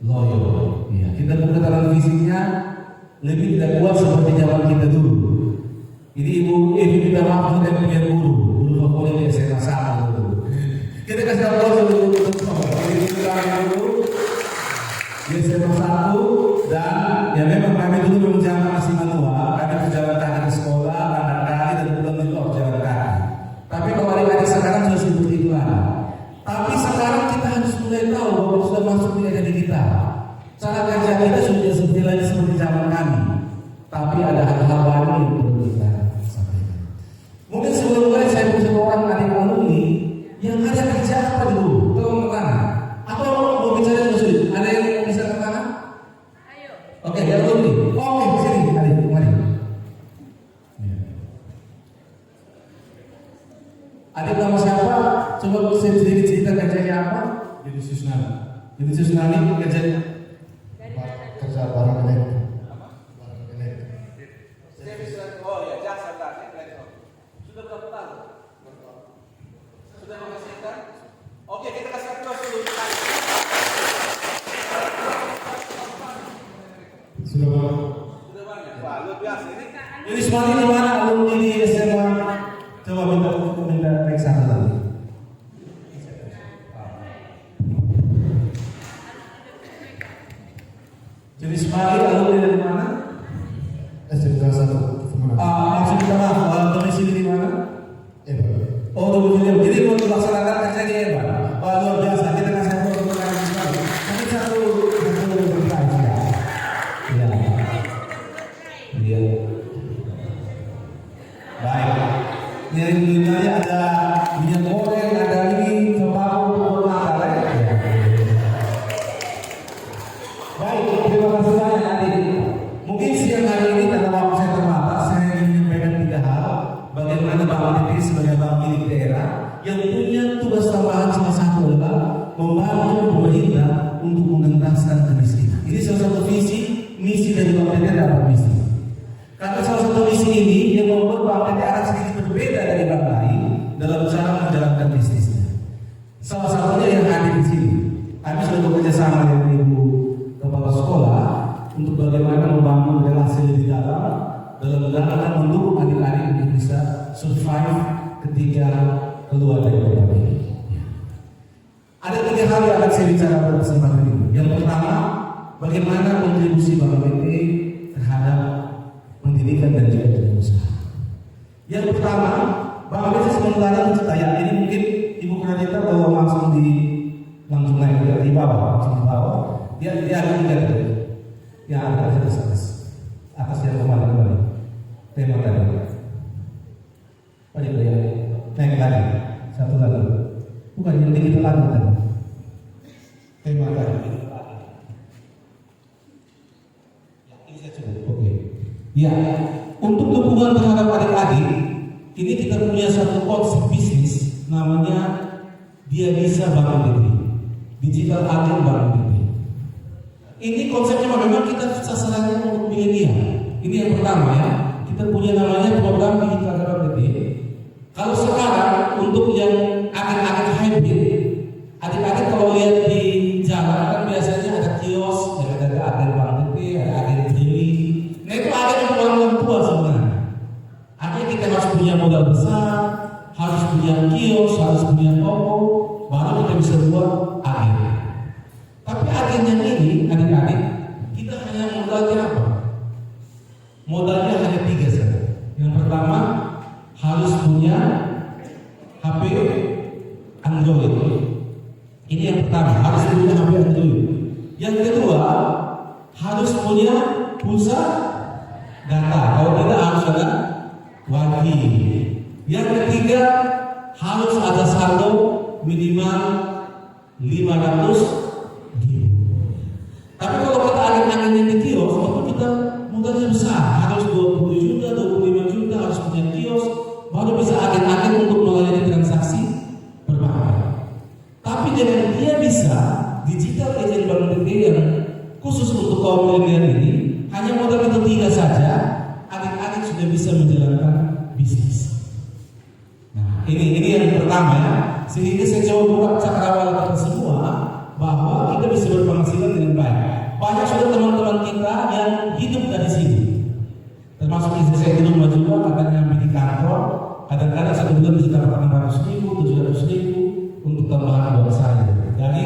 loyal. Ya, kita buka televisinya lebih tidak kuat seperti zaman kita dulu. Jadi Ibu minta maaf kita punya guru favorit di SMA sama dulu. Kita kasih aplaus dulu untuk ini kita dulu di SMA 1 dan ya memang kami dulu memang zaman masih manual. Kami berjalan kaki ke sekolah, angkat kaki dan pulang juga berjalan kaki. Tapi kalau adik-adik sekarang sudah seperti itu lah. Tapi sekarang kita harus mulai tahu bahwa sudah masuk di era digital. Cara kerja kita sudah seperti lagi seperti zaman kami. Tapi ada hal-hal baru yang perlu kita sampaikan. Mungkin sebelumnya saya punya orang adik alumni yang ada kerja apa dulu? Tolong bertanya. Atau mau bicara yang sulit? Ada yang bisa bertanya? Ayo. Oke, dia alumni. Oke, sini adik, mari. Adik nama siapa? Coba saya sendiri cerita kerjanya apa? Jadi Susnali. Jadi Susnali kerjanya Kerja barang elektrik. Oh ya, jasa tadi. Sudah berapa tahun? Sudah menghasilkan? Oke, kita kasih aplaus dulu. Sudah banyak. Wah, luar biasa ini. Jadi Susnali di mana alumni di SMA? Coba minta periksa tadi. Jadi Susnali alumni dari mana? SMK 1. Maksud kita maaf, domisili di mana? Oh, domisili. Jadi mau dilaksanakan kerja di Eban. Oh, luar biasa. Kita kasih aplaus untuk kalian semua. Tapi satu surprise ya. Iya. Iya. Baik. Ini ada minyak goreng, ada ini sembako untuk makan ya. Baik, terima kasih banyak adik. Mungkin siang hari ini karena waktu saya terbatas, saya ingin menyampaikan 3 hal. Bagaimana Bank BTI sebagai bank milik daerah yang punya tugas tambahan salah satu adalah membantu pemerintah untuk mengentaskan kemiskinan. Ini salah satu visi misi dari Bank BTI dalam misi. Karena salah satu misi ini yang membuat Bank BTI akan sedikit berbeda dari bank lain dalam cara menjalankan bisnisnya. Salah satunya yang hadir di sini. Kami sudah bekerja sama dengan Ibu Kepala Sekolah untuk bagaimana membangun relasi lebih dalam rangka mendukung adik-adik untuk bisa survive ketika keluar dari program ini. Ada 3 hal yang akan saya bicara pada kesempatan ini. Yang pertama, bagaimana kontribusi Bank BTI terhadap pendidikan dan juga dunia usaha. Yang pertama, Bank BTI sementara menciptakan ini mungkin Ibu Pradita bawa langsung naik di bawah, langsung di bawah. Dia ada 3. Yang atas yang kembali. Tema tadi. Balik ya. Naik lagi. Satu lagi. Bukan yang kita lakukan. Tema tadi. Ini saya cukup. Oke. Ya, untuk dukungan terhadap adik-adik, ini kita punya satu konsep bisnis namanya Dia Bisa Bank Negeri, Digital Agen Bank Negeri. Ini konsepnya memang kita sasarannya untuk milenial. Ini yang pertama ya. Kita punya namanya program Digital Bank Negeri. Kalau sekarang untuk yang agen-agen hybrid, adik-adik kalau lihat di jalan kan biasanya ada kios, ada agen Bank Negeri, ada agen Jeli. Nah itu agen untuk orang tua sebenarnya. Artinya kita harus punya modal besar, harus punya kios, harus punya toko, baru kita bisa buat agen. Tapi agen yang ini, adik-adik, kita hanya modalnya apa? Modalnya hanya 3 saja. Yang pertama, harus punya HP Android. Ini yang pertama, harus punya HP Android. Yang kedua, harus punya pulsa data. Kalau tidak harus ada WiFi. Yang ketiga, harus ada saldo minimal 500.000. Tapi kalau kita agen-agen yang di kios, itu kita modalnya besar, harus 20 juta, 25 juta, harus punya kios, baru bisa agen-agen untuk melayani transaksi perbankan. Tapi dengan Dia Bisa Digital Agent Bank Negeri yang khusus untuk kaum milenial ini, hanya modal itu 3 saja, adik-adik sudah bisa menjalankan bisnis. Nah, ini yang pertama ya. Sehingga saya coba buka cakrawala kita semua bahwa kita bisa berpenghasilan dengan baik. Banyak sudah teman-teman kita yang hidup dari sini. Termasuk istri saya di rumah juga, kadang di kantor, kadang-kadang 1 bulan bisa dapat 600.000, 700.000 untuk tambahan uang saya dari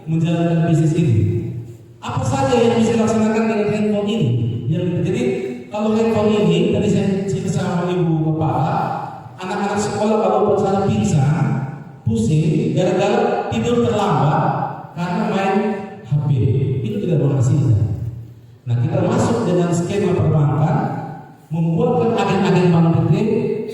menjalankan bisnis ini. Apa saja yang bisa dilaksanakan dengan handphone ini? Jadi kalau handphone ini tadi saya cerita sama ibu kepala, anak-anak sekolah kalau bersama pingsan, pusing, gara-gara tidur terlambat karena main HP, itu tidak berhasil. Nah, kita masuk dengan skema perbankan, membuatkan agen-agen bank negeri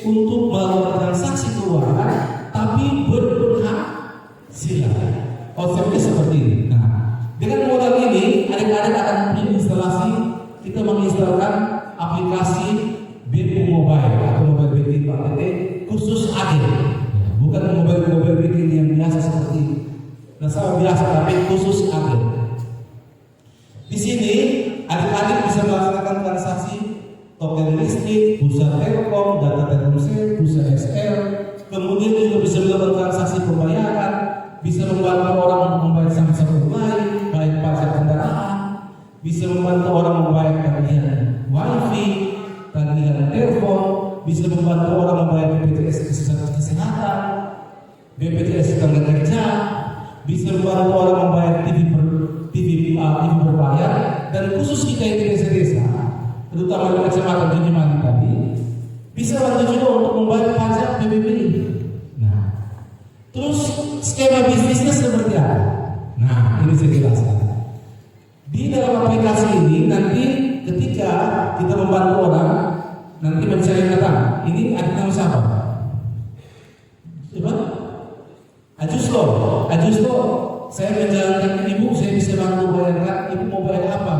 untuk melakukan transaksi keuangan, tapi berpenghasilan. Konsepnya seperti ini. Nah, dengan modal ini, adik-adik akan punya instalasi. Kita menginstalkan aplikasi BPU Mobile atau Mobile Banking Bank Negeri khusus agen. Bukan mobile banking yang biasa seperti nasabah biasa, tapi khusus agen. Di sini adik-adik bisa melaksanakan transaksi token listrik, pulsa Telkom, data Telkomsel, pulsa XL, kemudian juga bisa melakukan transaksi pembayaran, bisa membantu orang membayar sanksi tunai, baik pajak kendaraan, bisa membantu orang membayar tagihan WiFi, tagihan telepon, bisa membantu orang membayar BPJS kesehatan, BPJS tenaga kerja, bisa membantu orang membayar TV berbayar, dan khusus kita yang di desa-desa, terutama di kecamatan Tunjungan tadi, bisa bantu juga untuk membayar pajak PBB. Nah, terus skema bisnisnya seperti apa? Nah, ini saya jelaskan. Di dalam aplikasi ini nanti ketika kita membantu orang, nanti mencari kata, ini ada nama siapa? Coba? Ajuslo. Saya menjalankan ibu, saya bisa bantu bayarkan. Ibu mau bayar apa?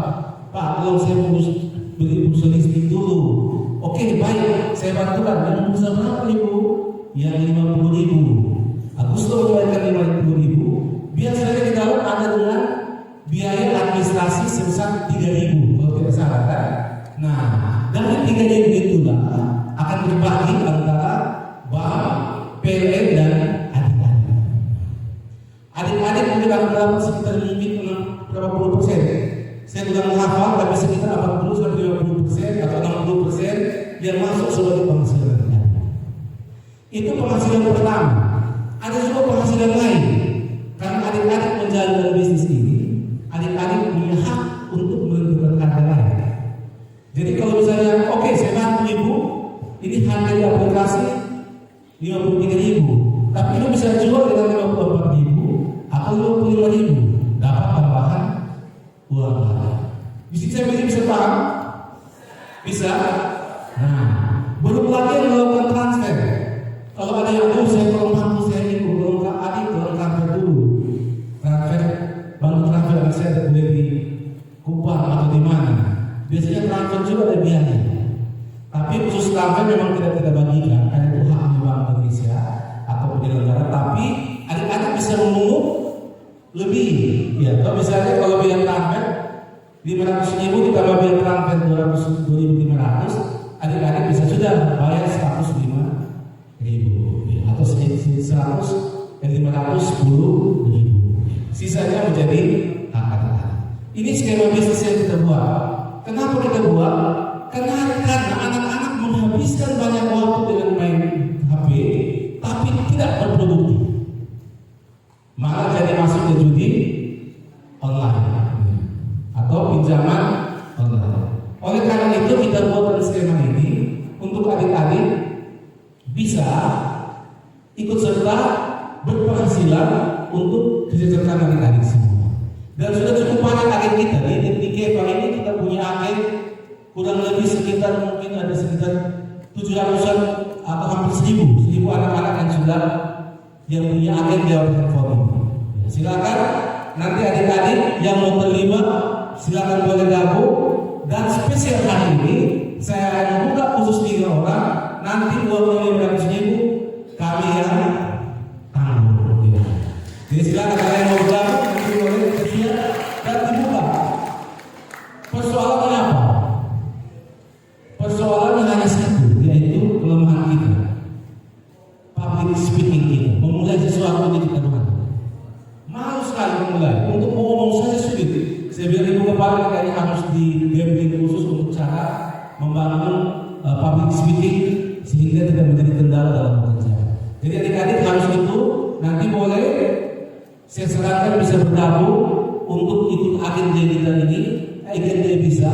Pak, kalau saya mau beli pulsa listrik dulu. Oke, baik, saya bantukan. Yang pulsa berapa ibu? Yang 50.000. Ajuslo bayarkan 50.000. Biar saya di dalam ada dengan biaya administrasi sebesar 3.000 kalau tidak salah kan? Nah, dari 3.000 itulah akan berbagi antara bank, PLN dan adik-adik. Adik-adik mungkin akan dapat sekitar berapa puluh persen. Saya tidak menghafal, tapi sekitar 40-50% atau 60% yang masuk sebagai penghasilan. Itu penghasilan pertama. Ada juga penghasilan lain. Karena adik-adik menjalankan bisnis ini, adik-adik punya hak untuk menentukan harga lain. Jadi kalau misalnya, oke, saya bantu ibu, ini harga di aplikasi 53.000, tapi ibu bisa jual dengan 54.000 atau 55.000, dapat tambahan uang. Bisa paham? Bisa? Nah, belum lagi yang melakukan transfer. Kalau ada yang tahu, saya tolong bantu saya ini, tolong adik, tolong transfer dulu. Transfer, bantu transfer anak saya boleh di Kupang atau di mana. Biasanya transfer juga ada biaya. Tapi khusus transfer memang tidak kita bagikan, karena itu hak Bank Indonesia atau penyelenggara. Tapi adik-adik bisa memungut lebih. Ya, kalau misalnya kalau biaya transfer 500.000 ditambah biaya transfer 2.500, adik-adik bisa sudah bayar 105.000 ya, atau 510.000. Sisanya menjadi hak adik-adik. Ini skema bisnis yang kita buat. Kenapa kita buat? Karena anak-anak menghabiskan banyak waktu dengan main HP, tapi tidak berproduktif. Malah jadi masuk ke judi online atau pinjaman online. Oleh karena itu kita buatkan skema ini untuk adik-adik bisa ikut serta berpenghasilan untuk kesejahteraan adik-adik semua. Dan sudah cukup banyak agen kita di Kepang ini, kita punya agen kurang lebih sekitar mungkin ada sekitar 700-an atau hampir 1.000 anak-anak yang punya agen di platform ini. Silakan nanti adik-adik yang mau terlibat silakan boleh gabung, dan spesial hari ini saya akan membuka khusus 3 orang. Nanti uangnya 500.000 kami yang tanggung. Jadi silakan kalian mau gabung nanti boleh kesia dan dibuka. Persoalannya apa? Persoalannya hanya satu, yaitu kelemahan kita, public speaking kita, memulai sesuatu ini kita doang. Malu sekali memulai. Untuk ngomong saja sulit. Saya bilang ibu kepala kayaknya harus dibimbing khusus untuk cara membangun public speaking sehingga tidak menjadi kendala dalam bekerja. Jadi adik-adik harus itu. Nanti boleh saya sarankan bisa bergabung untuk ikut agen digital ini, agen bisa.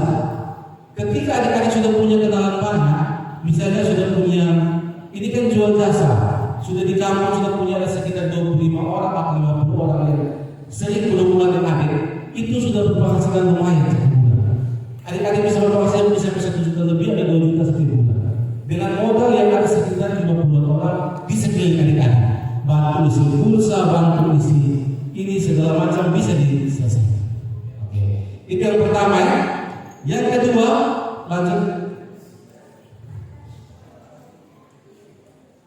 Ketika adik-adik sudah punya kenalan banyak, misalnya sudah punya, ini kan jual jasa, sudah di kampung sudah punya ada sekitar 25 orang atau 50 orang yang sering berhubungan dengan adik, itu sudah berpenghasilan lumayan setiap bulan. Adik-adik bisa berpenghasilan bisa 1 juta lebih, ada 2 juta setiap bulan. Dengan modal yang ada sekitar 50 orang di sekeliling adik-adik, bantu isi pulsa, bantu isi ini segala macam bisa diselesaikan. Oke, itu yang pertama ya. Yang kedua, lanjut.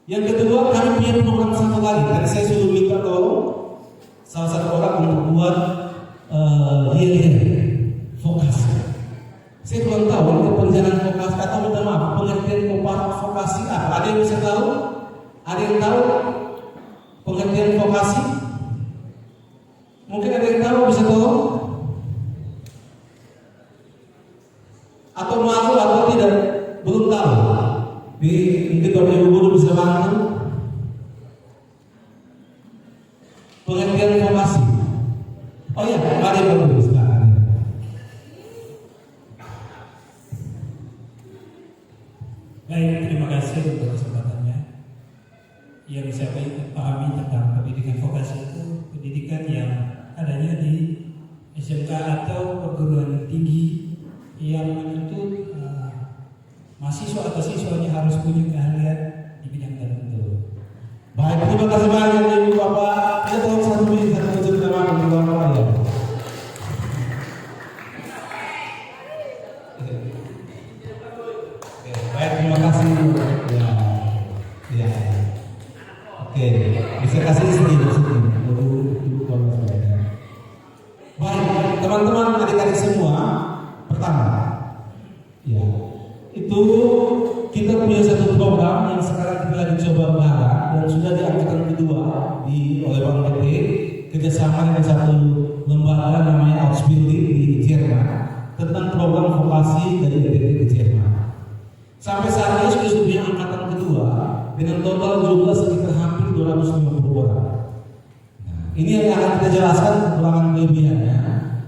Yang kedua, kami punya program satu lagi. Tadi saya sudah minta tolong salah satu orang untuk buat vokasi. Saya belum tahu itu penjelasan vokasi atau minta maaf pengertian vokasi apa? Ada yang bisa tahu? Ada yang tahu pengertian vokasi? Mungkin ada yang tahu, bisa tolong? Atau malu atau tidak? Belum tahu. Mungkin Bapak Ibu guru bisa bantu. Pengertian vokasi. Oh ya, mari Bapak Ibu silakan. Baik, terima kasih untuk kesempatannya. Yang saya pahami tentang pendidikan vokasi itu pendidikan yang adanya di SMK atau perguruan tinggi yang menuntut mahasiswa atau siswanya harus punya keahlian di bidang tertentu. Baik, terima kasih banyak Ibu Bapak. Kita tolong satu menit kita makan di luar ya. Baik, terima kasih. Ya. Oke, bisa kasih sedikit. Baik, teman-teman adik-adik semua. Pertama, ya, itu kita punya satu program yang sekarang kita lagi coba barang dan sudah di angkatan kedua oleh Bank PT kerjasama dengan satu lembaga namanya Ausbildung di Jerman tentang program vokasi dari PT ke Jerman. Sampai saat ini sudah punya angkatan kedua dengan total jumlah sekitar hampir 250 orang. Nah, ini yang akan kita jelaskan kekurangan kelebihannya.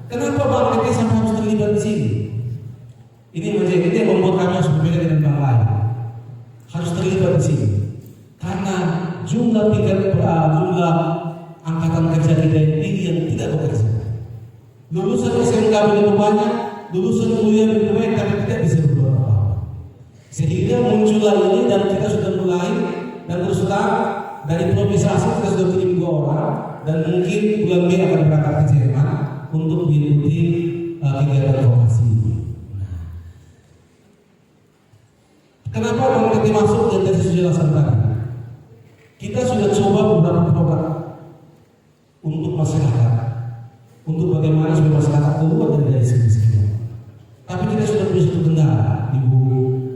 Kenapa Bank PT sampai harus terlibat di sini? Ini menjadi yang membuat kami harus berbeda dengan bank lain. Harus terlibat di sini. Karena jumlah angkatan kerja kita yang tinggi yang tidak bekerja. Lulusan SMK begitu banyak, lulusan kuliah BPW tapi tidak bisa berbuat apa-apa. Sehingga muncullah ini dan kita sudah mulai dan terus terang dari improvisasi kita sudah kirim 2 orang dan mungkin bulan Mei akan berangkat ke Jerman untuk mengikuti kegiatan vokasi. Kenapa kalau kita masuk dan dari jelasan tadi? Kita sudah coba beberapa program untuk masyarakat, untuk bagaimana supaya masyarakat keluar dari kemiskinan. Tapi kita sudah bisa dengar Ibu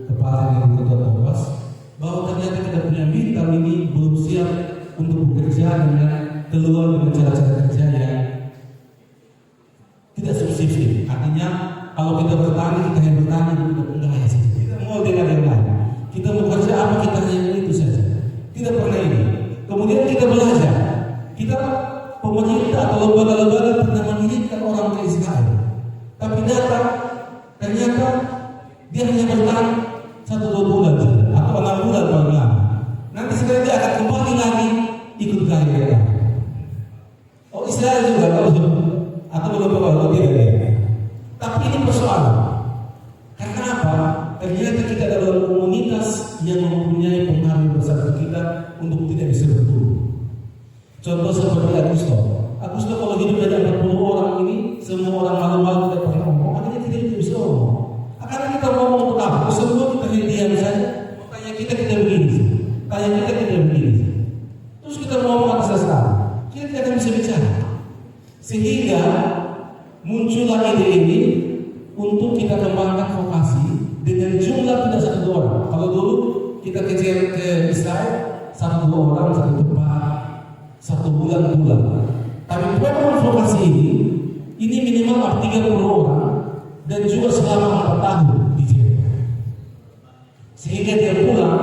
Kepala dan Ketua Kompas bahwa ternyata kita punya bintang ini belum siap untuk bekerja dengan keluar dengan cara-cara kerja yang tidak subsistif. Artinya kalau kita bertani, kita yang bertani tidak enggak ya sih. Kita mau dengan yang lain. Kita mau kerja apa kita hanya itu saja. Tidak pernah ini. Kemudian kita belajar. Kita pemerintah atau lembaga-lembaga pernah mengirimkan orang ke Israel. Tapi datang ternyata dia hanya bertahan 1-2 bulan saja atau 6 bulan paling lama. Nanti sekarang dia akan kembali lagi ikut karya. Oh Israel juga atau beberapa tidak. Tapi ini persoalan. Karena apa? Ternyata kita adalah komunitas yang mempunyai pengaruh besar kita untuk tidak bisa bertumbuh. Contoh seperti Agusto kalau hidup dari 40 orang ini, semua orang malu-malu tidak pernah ngomong, akhirnya tidak bisa ngomong. Akhirnya kita ngomong untuk apa? Semua kita diam saja. Tanya kita begini, tanya kita begini. Terus kita ngomong atas dasar, kita tidak akan bisa bicara. Sehingga muncullah ide ini untuk kita kembangkan vokasi dengan jumlah tidak 1-2 orang. Kalau dulu kita ke Israel 1-2 orang, 1 tempat, 1 bulan. Tapi program vokasi ini minimal 30 orang dan juga selama 4 tahun di Jerman. Sehingga dia pulang,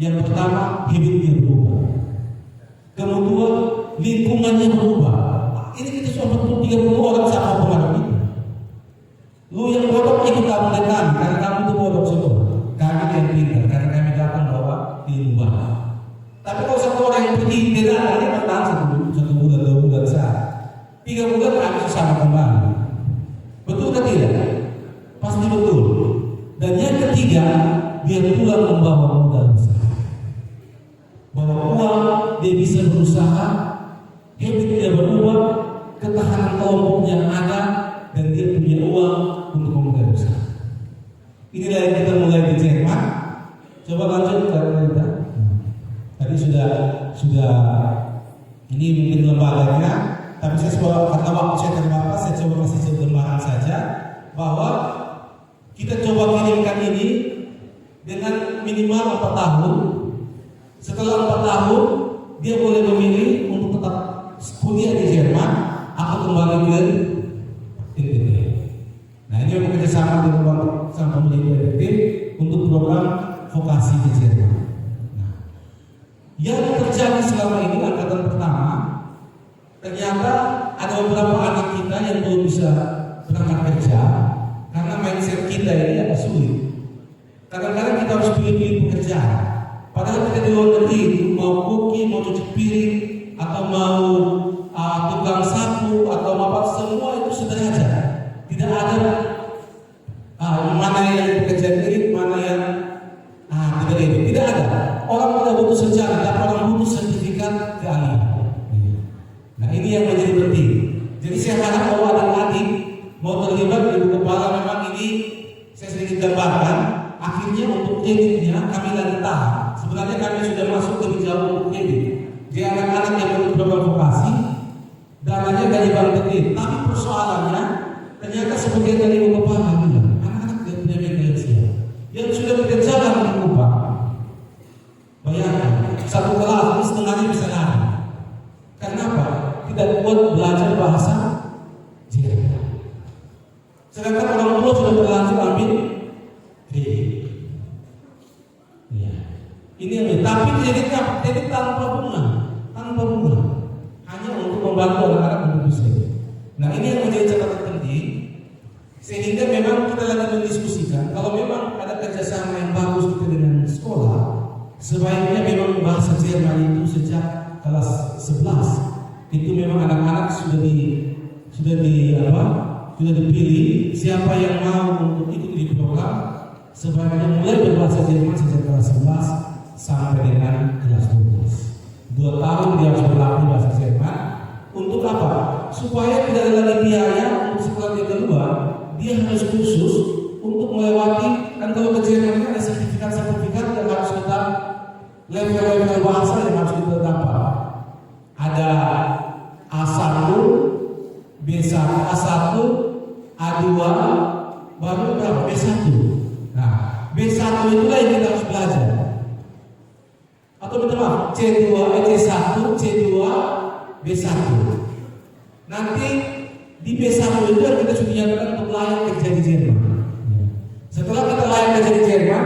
yang pertama habit dia berubah. Kemudian lingkungannya berubah. Ini kita sudah 30 orang sama pengaruh itu. Lu yang bodoh ikut kamu dan kami, karena kamu itu bodoh semua. Kami yang pintar, karena kami datang bawa ilmu. Tapi kalau 1 orang yang pergi tidak ada, dia bertahan 1 bulan, 2 bulan saja. 3 bulan kami sama kembali. Betul atau tidak? Pasti betul. Dan yang ketiga, dia pulang membawa modal besar. Bawa uang, dia bisa berusaha, habit dia berubah, ketahanan kelompoknya ada, dan dia punya uang untuk memulai usaha. Inilah yang kita mulai di Jerman. Coba lanjut kita. Tadi sudah ini mungkin lembaganya, tapi saya coba karena waktu saya terbatas, saya coba masih gambaran saja bahwa kita coba kirimkan ini dengan minimal 4 tahun. Setelah 4 tahun, dia boleh memilih untuk tetap kuliah di Jerman atau kembali ke NTT. Nah ini yang bekerjasama dengan pemerintah NTT untuk program vokasi di Jerman. Nah, yang terjadi selama ini angkatan pertama, ternyata ada beberapa anak kita yang belum bisa berangkat kerja karena mindset kita ini agak sulit. Kadang-kadang kita harus pilih-pilih pekerjaan. Padahal kita di luar negeri mau koki, mau cuci piring, atau mau tukang sapu atau apa, semua itu sederhana. Tidak ada mana yang pekerjaan ini, mana yang tidak ini. Tidak ada. Orang tidak butuh sejarah, tapi orang butuh sertifikat keahlian. Nah ini yang menjadi penting. Jadi saya harap kalau adik-adik mau terlibat di Ibu Kepala, memang ini saya sedikit gambarkan. Akhirnya untuk kreditnya kami lagi tahan. Sebenarnya kami sudah masuk lebih jauh untuk kredit. Jadi anak-anak yang perlu program vokasi, dananya dari bank kredit. Tapi persoalannya ternyata sebagian dari Ibu Kepala bilang, anak-anak tidak punya media siap. Yang sudah bekerja dalam upah. Bayangkan, 1 kelas ini setengahnya bisa lari. Kenapa? Tidak kuat belajar bahasa Jerman. Sedangkan orang tua sudah berlanjut ambil kredit. Ya. Ini yang tapi kredit tanpa bunga, hanya untuk membantu anak-anak menuju saja. Nah ini yang menjadi catatan penting, sehingga memang kita lagi mendiskusikan kalau memang ada kerjasama yang bagus kita dengan sekolah, sebaiknya memang bahasa Jerman itu sejak kelas 11 itu memang anak-anak sudah di sudah dipilih siapa yang mau untuk ikut di program, sebaiknya mulai berbahasa Jerman sejak kelas 11 sampai dengan kelas 12. 2 tahun dia harus berlatih bahasa Jerman. Untuk apa? Supaya tidak ada lagi biaya untuk sekolah yang kedua. Dia harus khusus untuk melewati, kan kalau ke Jerman ada sertifikat-sertifikat yang harus kita level-level bahasa yang harus kita dapat. Ada A1, B1, A1, A2, baru berapa? B1. Nah, B1 itulah yang kita harus belajar. Atau minta maaf, C2, C1, C2, B1. Nanti di B1 itu yang kita sudah nyatakan untuk layak kerja di Jerman. Setelah kita layak kerja di Jerman,